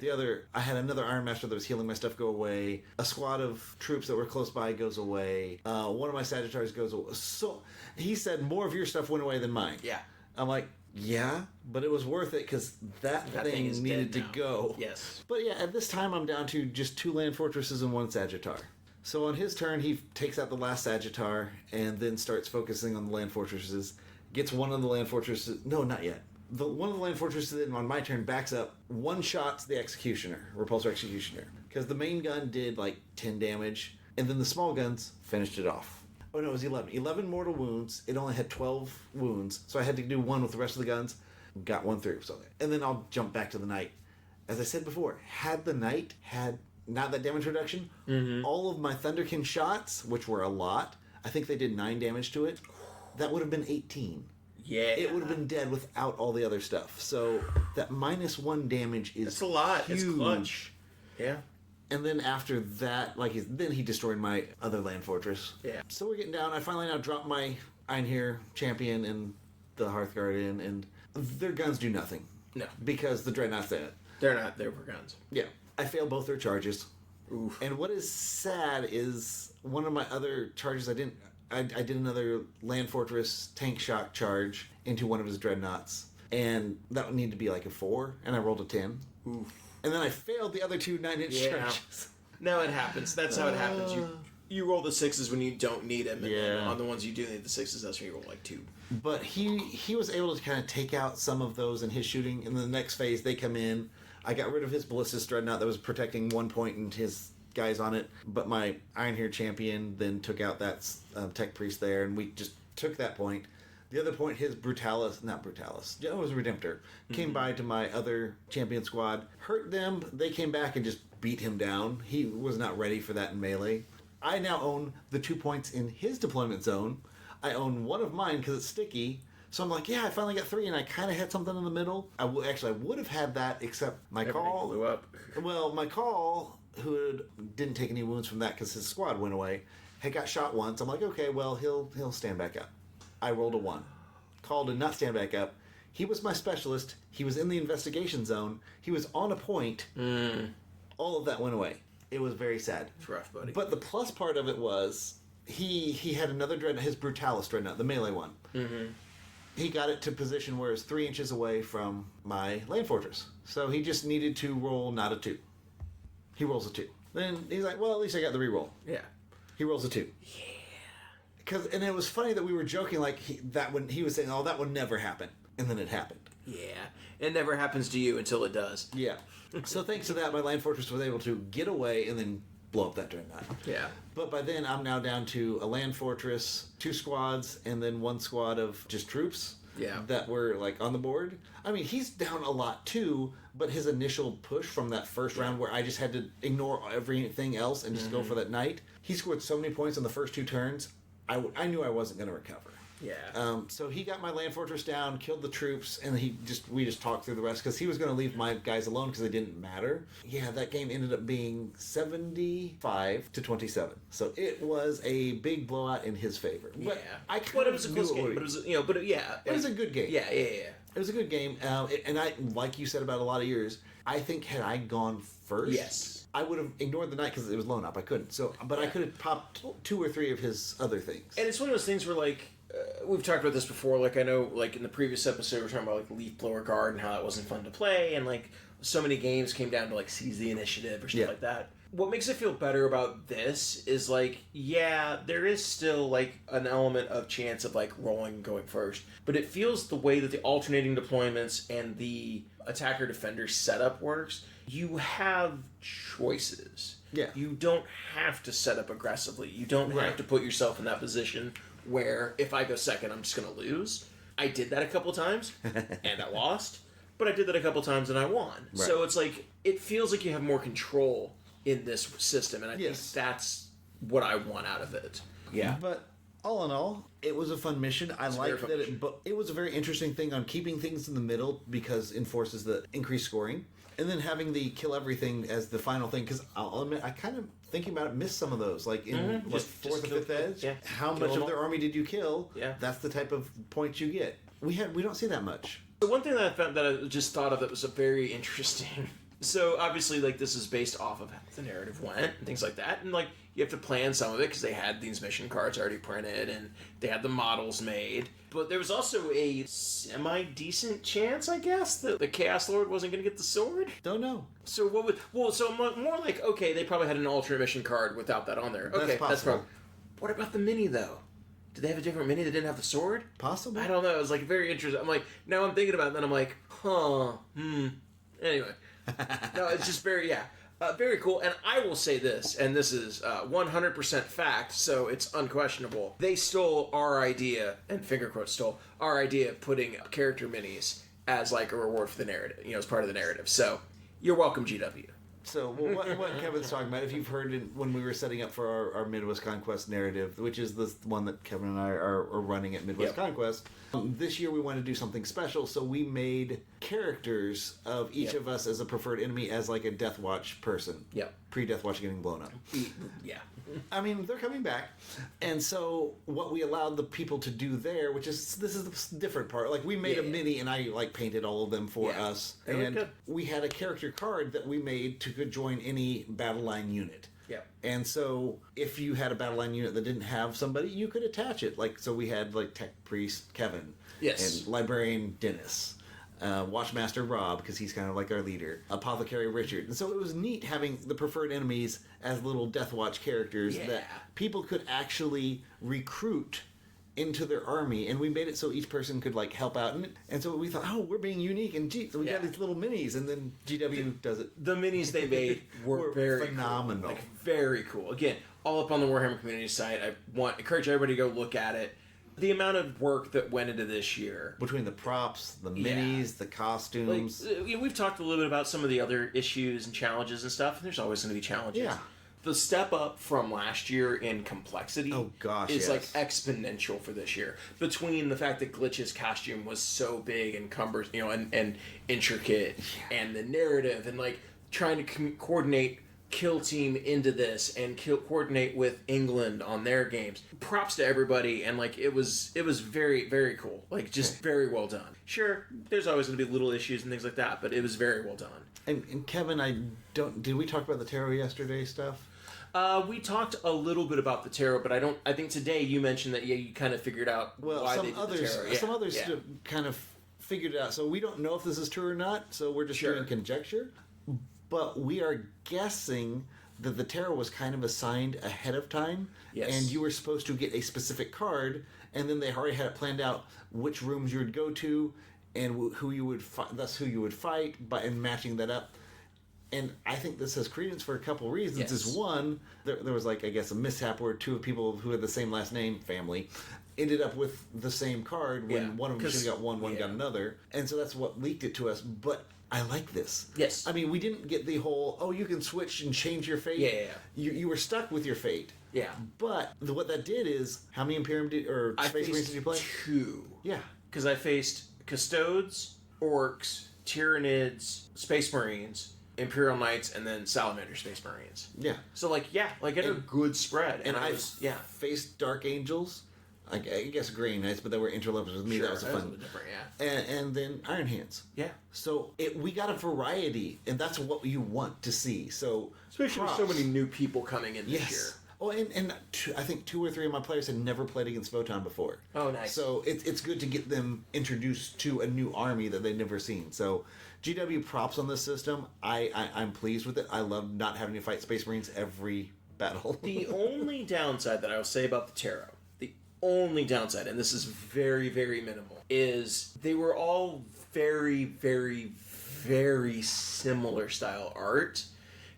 I had another Iron Master that was healing my stuff go away. A squad of troops that were close by goes away. One of my Sagittars goes away. So he said more of your stuff went away than mine. Yeah. I'm like, yeah, but it was worth it because that thing needed to go. Yes. But yeah, at this time I'm down to just 2 land fortresses and 1 Sagittar. So on his turn, he takes out the last Sagittar and then starts focusing on the land fortresses. Gets one of the land fortresses. No, not yet. One of the land fortresses then on my turn backs up, one-shots the Executioner, Repulsor Executioner. Because the main gun did 10 damage, and then the small guns finished it off. Oh no, it was 11. 11 mortal wounds. It only had 12 wounds, so I had to do 1 with the rest of the guns. Got 1 through. And then I'll jump back to the Knight. As I said before, had the Knight had not that damage reduction, all of my Thunderkin shots, which were a lot, I think they did 9 damage to it, that would have been 18. Yeah. It would have been dead without all the other stuff. So that -1 damage is That's a lot. huge. It's clutch. Yeah. And then after that, then he destroyed my other land fortress. Yeah. So we're getting down. I finally now drop my Einherjar champion and the Hearthguard in, and their guns do nothing. No. Because the Dreadnought's in it. They're not there for guns. Yeah. I failed both their charges. Oof. And what is sad is one of my other charges I did another land fortress tank shock charge into one of his dreadnoughts, and that would need to be a 4, and I rolled a 10. Oof. And then I failed the other 2 9-inch charges. No, it happens. That's how it happens. You roll the 6s when you don't need them, and then Yeah. on the ones you do need the 6s, that's when you roll 2. But he was able to kind of take out some of those in his shooting. In the next phase, they come in. I got rid of his Ballistus Dreadnought that was protecting 1 point and his guys on it. But my Einherjar champion then took out that Tech Priest there, and we just took that point. The other point, his not Brutalis, it was Redemptor, came by to my other champion squad, hurt them. They came back and just beat him down. He was not ready for that in melee. I now own the 2 points in his deployment zone. I own 1 of mine because it's sticky. So I'm like, yeah, I finally got 3, and I kind of had something in the middle. I would have had that, except my Everything call blew up. Well, my call, who didn't take any wounds from that because his squad went away, had got shot once. I'm like, okay, well, he'll stand back up. I rolled a 1. Call did not stand back up. He was my specialist. He was in the investigation zone. He was on a point. All of that went away. It was very sad. It's rough, buddy. But the plus part of it was he had another dreadnought, his Brutalis dreadnought, the melee one. Mm-hmm. He got it to position where it's 3 inches away from my land fortress. So he just needed to roll not a 2. He rolls a 2. Then he's like, well, at least I got the reroll. Yeah. He rolls a 2. Yeah. And it was funny that we were joking he was saying, oh, that would never happen. And then it happened. Yeah. It never happens to you until it does. Yeah. So thanks to that, my land fortress was able to get away and then blow up that dreadnought. Yeah. But by then, I'm now down to a land fortress, 2 squads, and then 1 squad of just troops. Yeah. That were on the board. I mean, he's down a lot too, but his initial push from that first round where I just had to ignore everything else and just go for that knight, he scored so many points on the first 2 turns, I knew I wasn't going to recover. So he got my land fortress down, killed the troops, and we just talked through the rest because he was going to leave my guys alone because they didn't matter. Yeah, that game ended up being 75-27. So it was a big blowout in his favor. But I it was a close game. But it was, it was a good game. Yeah. It was a good game, and I, like you said about a lot of yours, I think had I gone first, I would have ignored the knight because it was loan up. I couldn't. So, but I could have popped 2 or 3 of his other things. And it's one of those things where, like, we've talked about this before. Like, I know, like, in the previous episode, we were talking about, like, Leaf Blower Guard and how that wasn't fun to play, and, like, so many games came down to, like, seize the initiative or stuff like that. What makes it feel better about this is, like, there is still, like, an element of chance of, like, rolling going first. But it feels the way that the alternating deployments and the attacker-defender setup works, you have choices. Yeah. You don't have to set up aggressively. You don't have to put yourself in that position where if I go second, I'm just going to lose. I did that a couple times, and I lost. But I did that a couple times, and I won. Right. So it's like, it feels like you have more control in this system, and I think that's what I want out of it. Yeah. But all in all, it was a fun mission. I like that but it was a very interesting thing on keeping things in the middle because it enforces the increased scoring. And then having the kill everything as the final thing, because I'll admit, I kind of, thinking about it, missed some of those. Like in fourth or fifth edge, how much of their army did you kill? Yeah. That's the type of points you get. We don't see that much. The one thing that I found that I just thought of that was a very interesting. So obviously, like, this is based off of how the narrative went and things like that, and like you have to plan some of it because they had these mission cards already printed and they had the models made. But there was also a semi-decent chance, I guess, that the Chaos Lord wasn't going to get the sword. Don't know. So what would? Well, so more like, okay, they probably had an alternate mission card without that on there. Okay, that's possible. What about the mini though? Did they have a different mini that didn't have the sword? Possible. I don't know. It was like very interesting. I'm like, now I'm thinking about it, and then I'm like, Anyway. No, it's just very cool. And I will say this, and this is 100% fact, so it's unquestionable. They stole our idea, and finger quotes stole, our idea of putting character minis as like a reward for the narrative, as part of the narrative. So, you're welcome, GW. So, what Kevin's talking about, if you've heard it when we were setting up for our Midwest Conquest narrative, which is the one that Kevin and I are running at Midwest Conquest, this year we wanted to do something special, so we made characters of each of us as a preferred enemy as like a Death Watch person. Yep. Pre-Death Watch getting blown up. Yeah. I mean, they're coming back. And so what we allowed the people to do there, this is the different part. Like, we made a mini, and I, like, painted all of them for us. And we had a character card that we made to join any battle line unit. Yeah. And so if you had a battle line unit that didn't have somebody, you could attach it. Like, so we had, like, Tech Priest Kevin. Yes. And Librarian Dennis. Watchmaster Rob, because he's kind of like our leader, Apothecary Richard. And so it was neat having the preferred enemies as little Death Watch characters that people could actually recruit into their army, and we made it so each person could like help out. And so we thought, we're being unique, and so we got these little minis, and then GW does it. The minis they made were very phenomenal. Cool. Like, very cool. Again, all up on the Warhammer community site. I encourage everybody to go look at it. The amount of work that went into this year. Between the props, the minis, the costumes. Like, we've talked a little bit about some of the other issues and challenges and stuff, and there's always going to be challenges. Yeah. The step up from last year in complexity is like exponential for this year. Between the fact that Glitch's costume was so big and cumbersome, and intricate, and the narrative, and like trying to coordinate Kill Team into this and coordinate with England on their games. Props to everybody, and like it was very, very cool. Like, just very well done. Sure, there's always going to be little issues and things like that, but it was very well done. And Kevin, did we talk about the tarot yesterday stuff? We talked a little bit about the tarot, but I think today you mentioned that you kind of figured out why they did the tarot. Some others kind of figured it out. So we don't know if this is true or not, so we're just doing conjecture. But we are guessing that the tarot was kind of assigned ahead of time, and you were supposed to get a specific card, and then they already had it planned out which rooms you would go to, and who you would who you would fight, and matching that up. And I think this has credence for a couple reasons. Yes. Is one, there was like, I guess, a mishap where two people who had the same last name, family, ended up with the same card when one of them should have got one got another. And so that's what leaked it to us. But I like this. Yes. I mean, we didn't get the whole, oh, you can switch and change your fate. Yeah. You were stuck with your fate. Yeah. But what that did is, how many Imperium Space Marines did you play? 2. Yeah. Because I faced Custodes, Orcs, Tyranids, Space Marines, Imperial Knights, and then Salamander Space Marines. Yeah. So, like, yeah, like, it had a good spread. And I faced Dark Angels. I guess Grey Knights, but they were interlopers with me. Sure, that was a fun. Different, And then Iron Hands. Yeah. So we got a variety, and that's what you want to see. So especially with so many new people coming in this year. Oh, and I think 2 or 3 of my players had never played against Votann before. Oh, nice. So it's good to get them introduced to a new army that they've never seen. So GW props on this system. I'm pleased with it. I love not having to fight Space Marines every battle. The only downside that I will say about the Tarot, the only downside, and this is very, very minimal, is they were all very, very, very similar style art.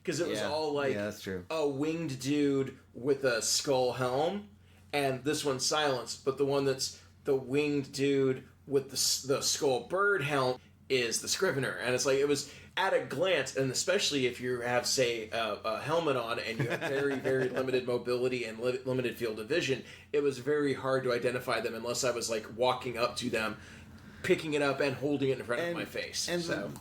Because it was all like that's true. A winged dude with a skull helm, and this one's silenced, but the one that's the winged dude with the skull bird helm is the Scrivener. And it's like, it was at a glance, and especially if you have, say, a helmet on and you have very, very limited mobility and limited field of vision, it was very hard to identify them unless I was like walking up to them, picking it up and holding it in front of my face. And so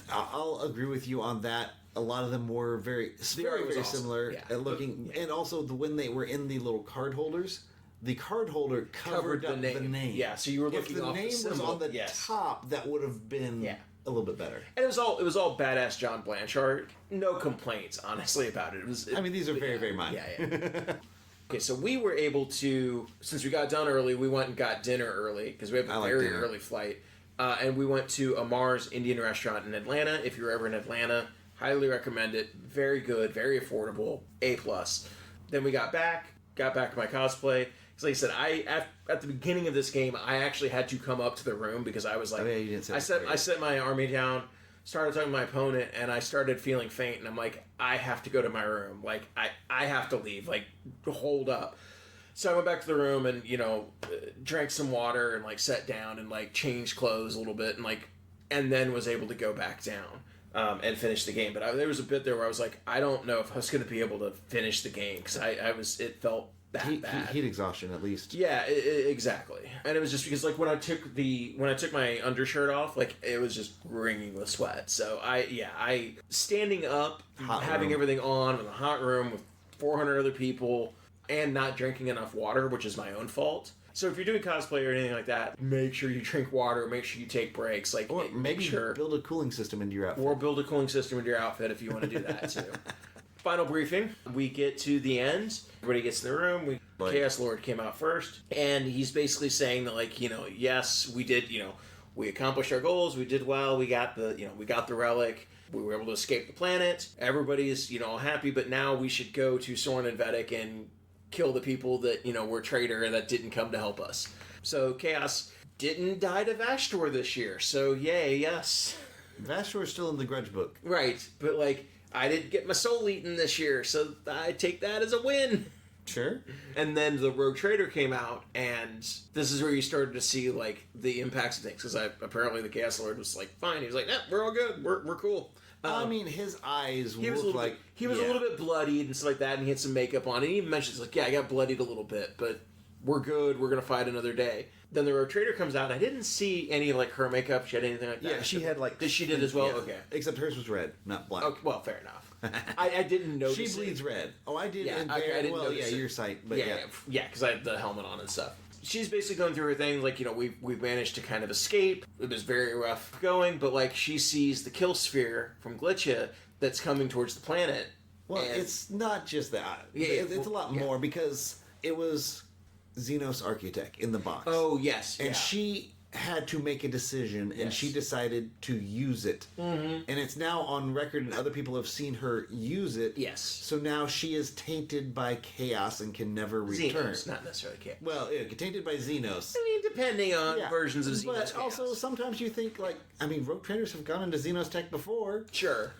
I'll agree with you on that. A lot of them were very awesome. similar looking, and also when they were in the little card holders, the card holder covered up the name. Yeah, so you were looking off the symbol. If the name was on the top, that would have been a little bit better. And it was all badass John Blanchard. No complaints, honestly, about it. I mean, these are very, very minor. Yeah. Okay, so we were able to, since we got done early, we went and got dinner early because we have a very early flight, and we went to Amar's Indian restaurant in Atlanta. If you're ever in Atlanta, highly recommend it. Very good, very affordable, A+. Then we got back to my cosplay. Because like I said, at the beginning of this game, I actually had to come up to the room because I was like, I set my army down, started talking to my opponent, and I started feeling faint, and I'm like, I have to go to my room. Like, I have to leave. Like, hold up. So I went back to the room and, drank some water and, like, sat down and, like, changed clothes a little bit and then was able to go back down. And finish the game, but there was a bit there where I was like, I don't know if I was going to be able to finish the game because it felt that bad. Heat exhaustion, at least. Yeah, exactly. And it was just because like when I took my undershirt off, like it was just wringing with sweat. So I standing up, having everything on in a hot room with 400 other people, and not drinking enough water, which is my own fault. So if you're doing cosplay or anything like that, make sure you drink water, make sure you take breaks. Like, or maybe build a cooling system into your outfit. Or build a cooling system into your outfit if you want to do that, too. Final briefing. We get to the end. Everybody gets in the room. Chaos Lord came out first. And he's basically saying that, like, yes, we did, we accomplished our goals. We did well. We got the relic. We were able to escape the planet. Everybody's, happy. But now we should go to Soren and Vedic and kill the people that, were traitor and that didn't come to help us. So Chaos didn't die to Vashtor this year. So yay, yes. Vashtor's still in the grudge book. Right, but like, I didn't get my soul eaten this year, so I take that as a win. Sure. And then the Rogue Trader came out, and this is where you started to see, like, the impacts of things, because apparently the Chaos Lord was like, fine. He was like, nah, we're all good. We're cool. I mean, his eyes he was a little bit bloodied and stuff like that, and he had some makeup on. And he even mentions, like, yeah, I got bloodied a little bit, but we're good. We're going to fight another day. Then the Rogue Trader comes out, and I didn't see any, like, her makeup. She had anything like that. Yeah, she had, like... She did as well? Yeah. Okay. Except hers was red, not black. Okay, well, fair enough. I didn't notice She bleeds red. Oh, I did. Yeah, I didn't notice it. Your sight. But yeah, because I had the helmet on and stuff. She's basically going through her thing, like, we've managed to kind of escape. It was very rough going, but, like, she sees the kill sphere from Glitcha that's coming towards the planet. Well, it's not just that. Yeah, it's a lot more, because it was Xenos Architect in the box. Oh, yes. And she had to make a decision, and she decided to use it. Mm-hmm. And it's now on record, and other people have seen her use it. Yes. So now she is tainted by chaos and can never return. Xenos, not necessarily chaos. Well, tainted by Xenos. I mean, depending on versions of Xenos. But also, sometimes you think, like, I mean, Rogue Traders have gone into Xenos Tech before. Sure.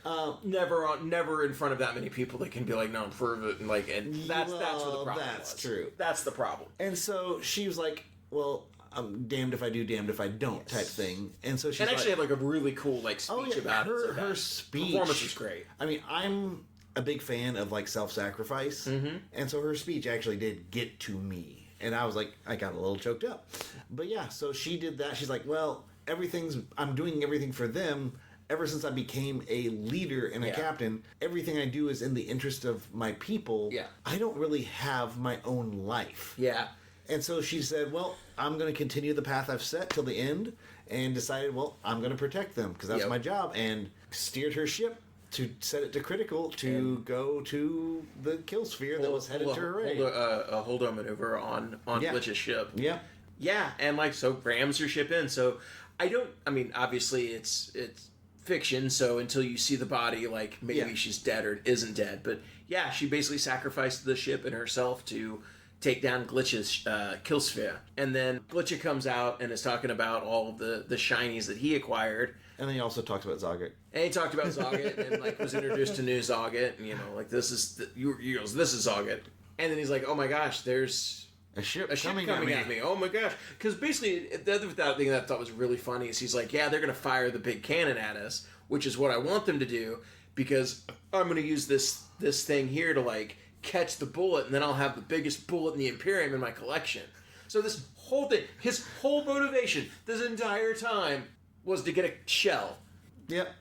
Never in front of that many people that can be like, no, prove it. And that's where the problem That's was. true. That's the problem. And so she was like, well, I'm damned if I do, damned if I don't type thing. And so she's and actually had like a really cool like speech about her, it. So her speech performance was great. I mean, I'm a big fan of like self-sacrifice, and so her speech actually did get to me, and I was like, I got a little choked up. But yeah, so she did that. She's like, well, I'm doing everything for them. Ever since I became a leader and a captain, everything I do is in the interest of my people. Yeah. I don't really have my own life. Yeah. And so she said, well, I'm going to continue the path I've set till the end, and decided, well, I'm going to protect them because that's my job, and steered her ship to set it to critical to go to the kill sphere that was headed to her raid. A hold-on maneuver on Glitch's ship. Yeah. Yeah, and like so rams her ship in. So I mean, obviously it's fiction, so until you see the body, like maybe she's dead or isn't dead. But yeah, she basically sacrificed the ship and herself to take down Glitch's kill sphere. And then Glitch comes out and is talking about all of the shinies that he acquired. And then he also talks about Zoggett. And he talked about Zoggett and like was introduced to new Zoggett, and like this is this is Zoggett. And then he's like, oh my gosh, there's a ship coming at me. Oh my gosh. Because basically, the other thing that I thought was really funny is he's like, yeah, they're going to fire the big cannon at us, which is what I want them to do, because I'm going to use this thing here to like catch the bullet, and then I'll have the biggest bullet in the Imperium in my collection. So this whole thing, his whole motivation this entire time was to get a shell. Yep.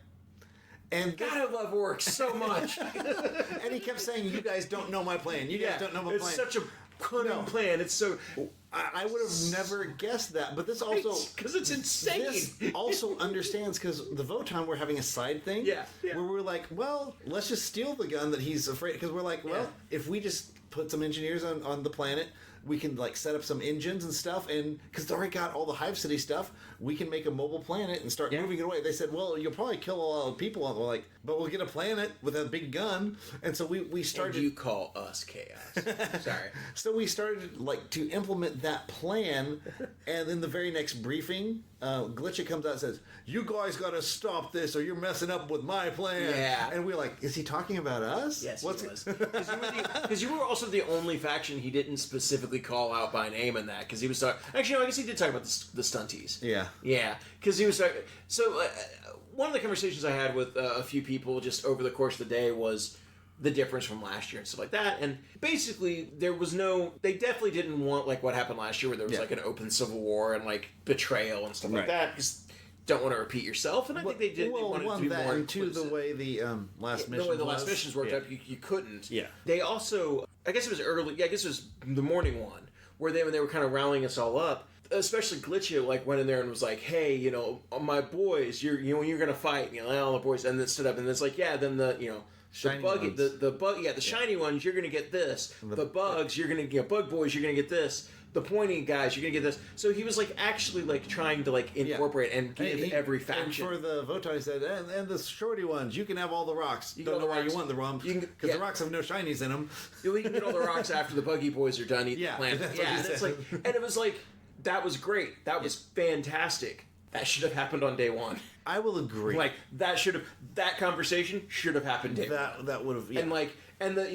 And God, I love Orcs so much. And he kept saying, you guys don't know my plan. You guys don't know my plan. It's such a cunning plan. It's so... I would have never guessed that, but this also... Because it's insane. This also understands, because the Votann were having a side thing, where we're like, well, let's just steal the gun that he's afraid... Because we're like, well, if we just put some engineers on the planet, we can like set up some engines and stuff, and because they already got all the Hive City stuff, we can make a mobile planet and start moving it away. They said, well, you'll probably kill a lot of people on it. We're like, but we'll get a planet with a big gun. And so we started... And you call us chaos. Sorry. So we started like to implement that plan, and then the very next briefing, Glitcha comes out and says, you guys got to stop this or you're messing up with my plan. Yeah. And we're like, is he talking about us? Yes, he was. Because you were also the only faction he didn't specifically call out by name in that, because he was talking... Actually, no, I guess he did talk about the stunties. Yeah. Yeah, because he was talking... So, one of the conversations I had with a few people just over the course of the day was the difference from last year and stuff like that. And basically, there was no... They definitely didn't want, like, what happened last year, where there was, like, an open civil war and, like, betrayal and stuff like that, because don't want to repeat yourself, and I think they did. Well, they wanted one, to be that, more and two, the way the last mission, the way the last missions worked out, you couldn't. Yeah. They also, I guess it was early. Yeah, I guess it was the morning one where when they were kind of rallying us all up. Especially Glitcha, like went in there and was like, "Hey, my boys, you're gonna fight." All the boys, and then stood up and it's like, "Yeah." Then the shiny the buggy, ones. the shiny ones, you're gonna get this. The bugs, you're gonna get bug boys, you're gonna get this. The pointy guys, you're gonna get this. So he was like actually like trying to like incorporate and give every faction. And for the Votann, he said, and the shorty ones, you can have all the rocks. You don't know why rocks. you want the rum, because the rocks have no shinies in them. You can get all the rocks after the buggy boys are done eating the plant. And it's like, and it was like, that was great. That was fantastic. That should have happened on day one. I will agree. Like that conversation should have happened day one. That would have, and the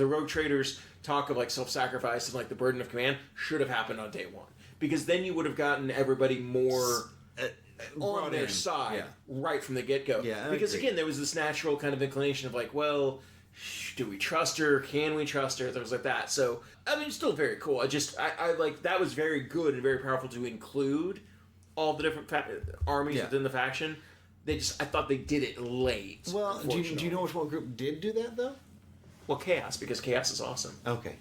rogue traders talk of like self-sacrifice and like the burden of command should have happened on day one, because then you would have gotten everybody more on their side right from the get-go. Yeah, because again, there was this natural kind of inclination of like, well, do we trust her? Can we trust her? Things like that. So, I mean, it's still very cool. I like, that was very good and very powerful to include all the different armies within the faction. I thought they did it late. Well, do you know which one group did do that, though? Well, Chaos, because Chaos is awesome. Okay.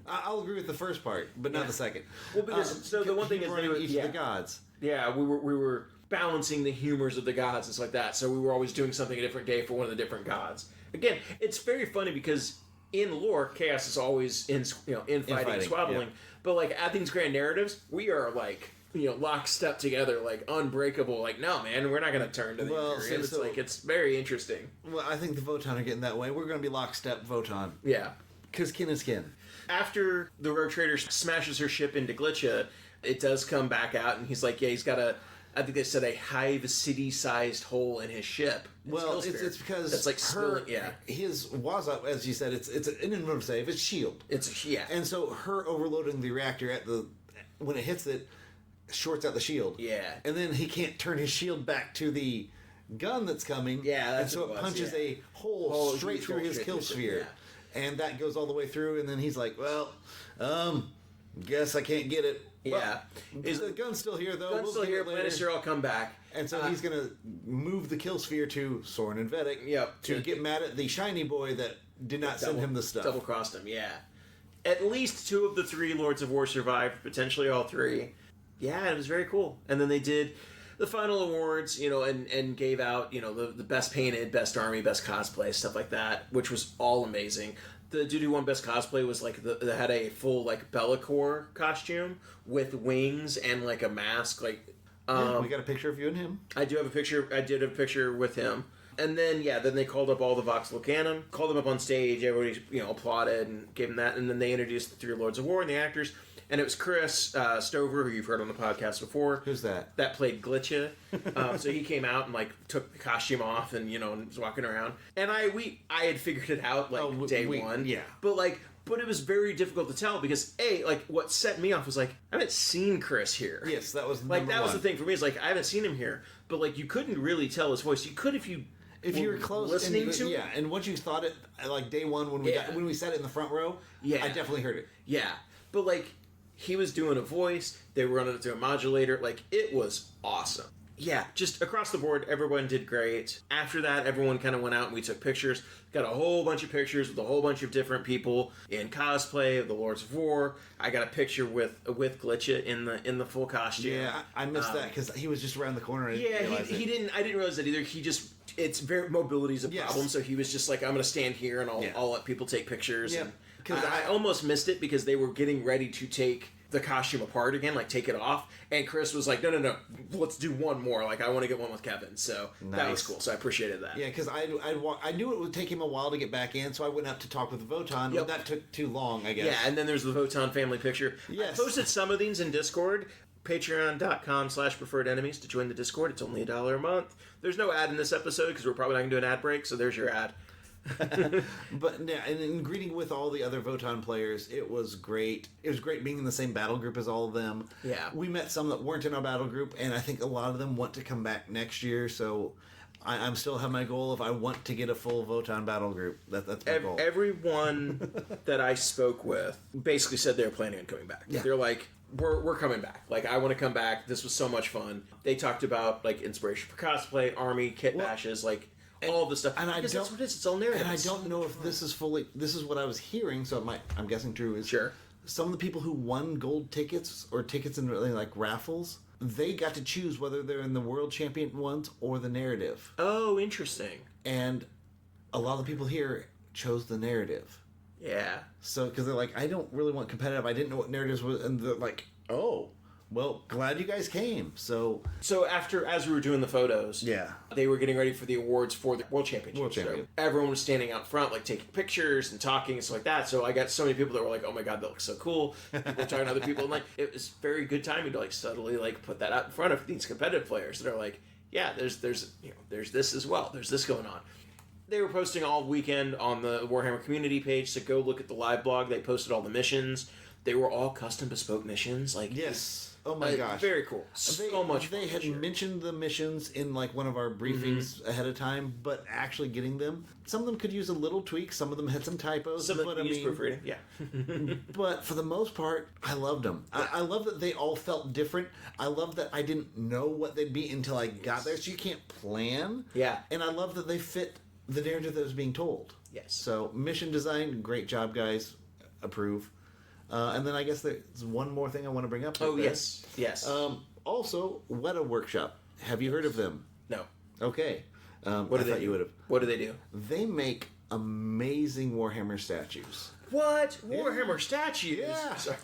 I'll agree with the first part, but not the second. Well, because, the one thing is each of the gods. Yeah, we were balancing the humors of the gods and stuff like that. So we were always doing something a different day for one of the different gods. Again, it's very funny because in lore, Chaos is always in fighting and squabbling. Yeah. But like Athens Grand Narratives, we are like lockstep together, like unbreakable. Like, no, man, we're not going to turn to the Imperium. It's very interesting. Well, I think the Votann are getting that way. We're going to be lockstep Votann. Yeah, because kin is kin. After the rogue trader smashes her ship into Glitcha, it does come back out, and he's like, yeah, he's got to I think they said a hive city-sized hole in his ship. Well, it's because it's like spilling. Yeah, his Waza, as you said, it's an inventive save. It's shield. Yeah, and so her overloading the reactor when it hits it, shorts out the shield. Yeah, and then he can't turn his shield back to the gun that's coming. Yeah, and so it punches a hole straight through his kill sphere, and that goes all the way through. And then he's like, "Well, guess I can't get it." Yeah, the gun's still here though. Gun's still here. Planisher, I'll come back. And so he's going to move the kill sphere to Soren and Vedic to get mad at the shiny boy that did not send him the stuff. Double-crossed him, yeah. At least 2 of the 3 Lords of War survived, potentially all 3. Yeah, it was very cool. And then they did the final awards, and gave out, the best painted, best army, best cosplay, stuff like that, which was all amazing. The dude who won best cosplay was that had a full Bellacore costume with wings and a mask, we got a picture of you and him. I do have a picture. I did have a picture with him. And then, then they called up all the Voxel Canon, called them up on stage. Everybody, applauded and gave them that. And then they introduced the 3 Lords of War and the actors. And it was Chris Stover, who you've heard on the podcast before. Who's that? That played Glitcha. So he came out and took the costume off and and was walking around. And I had figured it out day one. Yeah. But it was very difficult to tell because what set me off was I haven't seen Chris here. Yes, that was was the thing for me. Is I haven't seen him here, but you couldn't really tell his voice. You could if you were close listening to it. Yeah, and once you thought it day one when we sat in the front row, I definitely heard it. Yeah, but he was doing a voice. They were running it through a modulator. It was awesome. Yeah, just across the board, everyone did great. After that, everyone kind of went out and we took pictures. Got a whole bunch of pictures with a whole bunch of different people in cosplay of the Lords of War. I got a picture with Glitcha in the full costume. Yeah, I missed that because he was just around the corner. He didn't. I didn't realize that either. He just mobility's a problem. So he was just I'm going to stand here and I'll let people take pictures. Yeah, because I almost missed it because they were getting ready to take the costume apart again, take it off, and Chris was like, no, let's do one more, I want to get one with Kevin, so that was cool, so I appreciated that. Yeah, because I knew it would take him a while to get back in, so I went up to talk with Votann, but that took too long, I guess. Yeah, and then there's the Votann family picture. Yes. I posted some of these in Discord, patreon.com/preferred enemies to join the Discord. It's only $1 a month. There's no ad in this episode because we're probably not going to do an ad break, so there's your ad. But yeah, and in greeting with all the other Votann players, it was great. It was great being in the same battle group as all of them. Yeah, we met some that weren't in our battle group, and I think a lot of them want to come back next year. So I'm still have my goal of I want to get a full Votann battle group. That's my goal. Everyone that I spoke with basically said they were planning on coming back. Yeah. They're like, we're coming back. I want to come back. This was so much fun. They talked about inspiration for cosplay, army, kit bashes, all the stuff. And that's what it is. It's all narrative. And I don't know if this is fully... This is what I was hearing, so I'm guessing true is... Sure. Some of the people who won gold tickets or tickets in raffles, they got to choose whether they're in the world champion ones or the narrative. Oh, interesting. And a lot of the people here chose the narrative. Yeah. So, because they're I don't really want competitive. I didn't know what narratives was. And they're oh... Well, glad you guys came. So as we were doing the photos, they were getting ready for the awards for the World Championship. So everyone was standing out front, taking pictures and talking and stuff like that. So I got so many people that were "Oh my god, that looks so cool!" People talking to other people, and it was very good timing to subtly put that out in front of these competitive players that are "Yeah, there's this as well. There's this going on." They were posting all weekend on the Warhammer community page, so go look at the live blog. They posted all the missions. They were all custom bespoke missions. Yes. Oh my gosh. Very cool. So much fun. They had mentioned the missions in one of our briefings ahead of time, but actually getting them, some of them could use a little tweak, some of them had some typos. Some of them used proofreading, yeah. But for the most part, I loved them. Yeah. I love that they all felt different. I love that I didn't know what they'd be until I got there, so you can't plan. Yeah. And I love that they fit the narrative that was being told. Yes. So, mission design, great job, guys. Approve. And then I guess there's one more thing I want to bring up. Yes. Also, Weta Workshop. Have you heard of them? No. Okay. What do they do? You would have. What do they do? They make amazing Warhammer statues. What? Warhammer statues? Yeah. Sorry.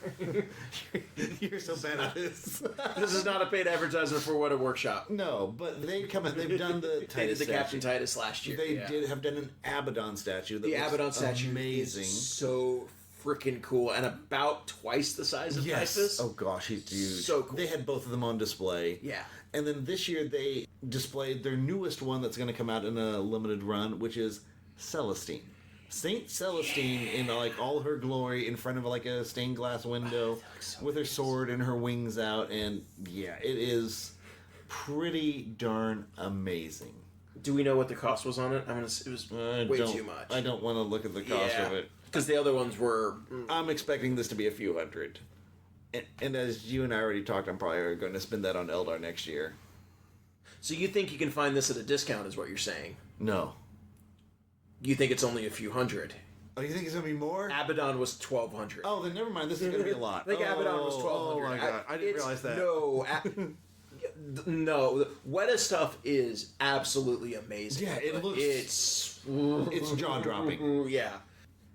You're so bad at this. This is not a paid advertisement for Weta Workshop. No, but they've done the Titus They did the statue. Captain Titus last year. They have done an Abaddon statue. The Abaddon statue amazing. is so freaking cool and about twice the size of Typhus. Oh gosh, he's huge. So cool. They had both of them on display. Yeah. And then this year they displayed their newest one that's going to come out in a limited run, which is Celestine. Saint Celestine in like all her glory in front of like a stained glass window with her sword and her wings out, and yeah, it is pretty darn amazing. Do we know what the cost was on it? It was way too much. I don't want to look at the cost of it. Because the other ones were... I'm expecting this to be a few hundred. And as you and I already talked, I'm probably going to spend that on Eldar next year. So you think you can find this at a discount is what you're saying? No. You think it's only a few hundred? Oh, you think it's going to be more? Abaddon was 1,200. Oh, then never mind. This is going to be a lot. I think Abaddon was 1,200. Oh my god. I didn't realize that. No. No. Weta stuff is absolutely amazing. Yeah, it looks... It's jaw-dropping. Yeah.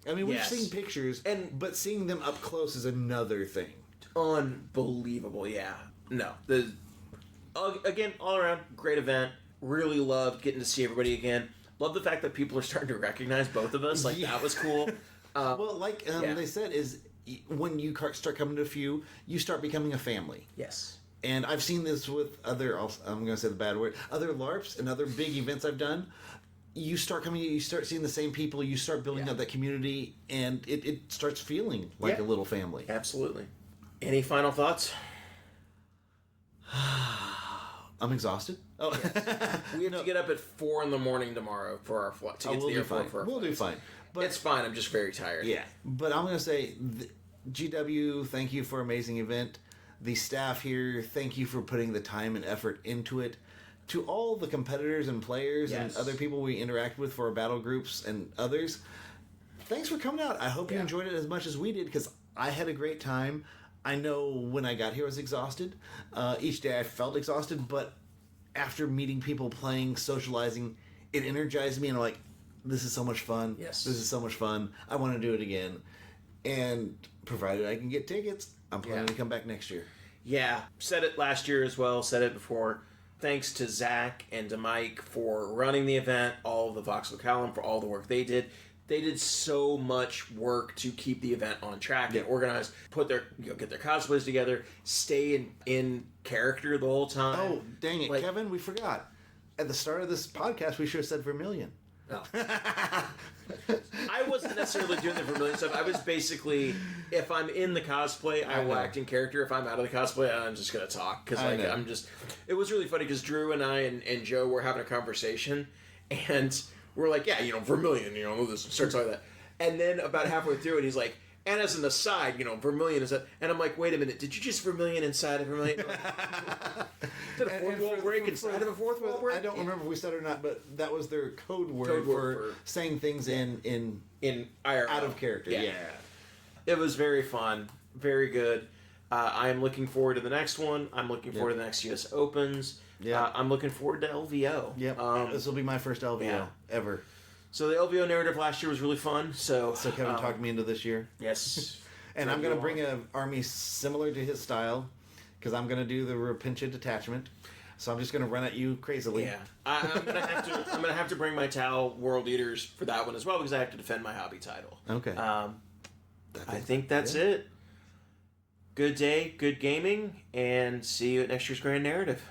I mean, we've seen pictures, but seeing them up close is another thing. Unbelievable, yeah. No. Again, all around, great event. Really loved getting to see everybody again. Love the fact that people are starting to recognize both of us. Like, that was cool. Well, like they said, is when you start coming to a few, you start becoming a family. Yes. And I've seen this with other, I'm going to say the bad word, other LARPs and other big events I've done. You start coming, you start seeing the same people, you start building up that community, and it starts feeling like a little family. Absolutely. Any final thoughts? I'm exhausted. Oh, we have to get up at 4 a.m. tomorrow for our flight to get to the airport for our We'll do fine. But it's fine. I'm just very tired. Yeah, but I'm going to say, GW, thank you for an amazing event. The staff here, thank you for putting the time and effort into it. To all the competitors and players and other people we interact with for our battle groups and others, thanks for coming out. I hope you enjoyed it as much as we did, because I had a great time. I know when I got here I was exhausted. Each day I felt exhausted, but after meeting people, playing, socializing, it energized me, and I'm like, this is so much fun. Yes. This is so much fun. I want to do it again. And provided I can get tickets, I'm planning to come back next year. Yeah. Said it last year as well. Said it before. Thanks to Zach and to Mike for running the event, all of the Vox Localum for all the work they did. They did so much work to keep the event on track and organized, put their get their cosplays together, stay in character the whole time. Oh, dang it, Kevin, we forgot. At the start of this podcast, we should have said Vermilion. Oh. I wasn't necessarily doing the Vermilion stuff. I was basically, if I'm in the cosplay, I will act in character. If I'm out of the cosplay, I'm just going to talk. Because I'm just... It was really funny because Drew and I and Joe were having a conversation, and we're like, yeah, Vermilion, this starts like that. And then about halfway through it, he's like, and as an aside, Vermilion is a... And I'm like, wait a minute, did you just Vermilion inside of Vermilion? Did a fourth wall break inside of a fourth wall break? I don't remember if we said it or not, but that was their code word for saying things in IRL. Out of character. Yeah. It was very fun. Very good. I am looking forward to the next one. I'm looking forward to the next US Opens. Yeah. I'm looking forward to LVO. Yep. This will be my first LVO ever. So the LVO narrative last year was really fun. So Kevin talked me into this year. Yes. And I'm going to bring an army similar to his style, because I'm going to do the Rapincha detachment. So I'm just going to run at you crazily. Yeah. I'm going to have to bring my Tau World Eaters for that one as well, because I have to defend my hobby title. Okay. I think that's it. Good day, good gaming, and see you at next year's Grand Narrative.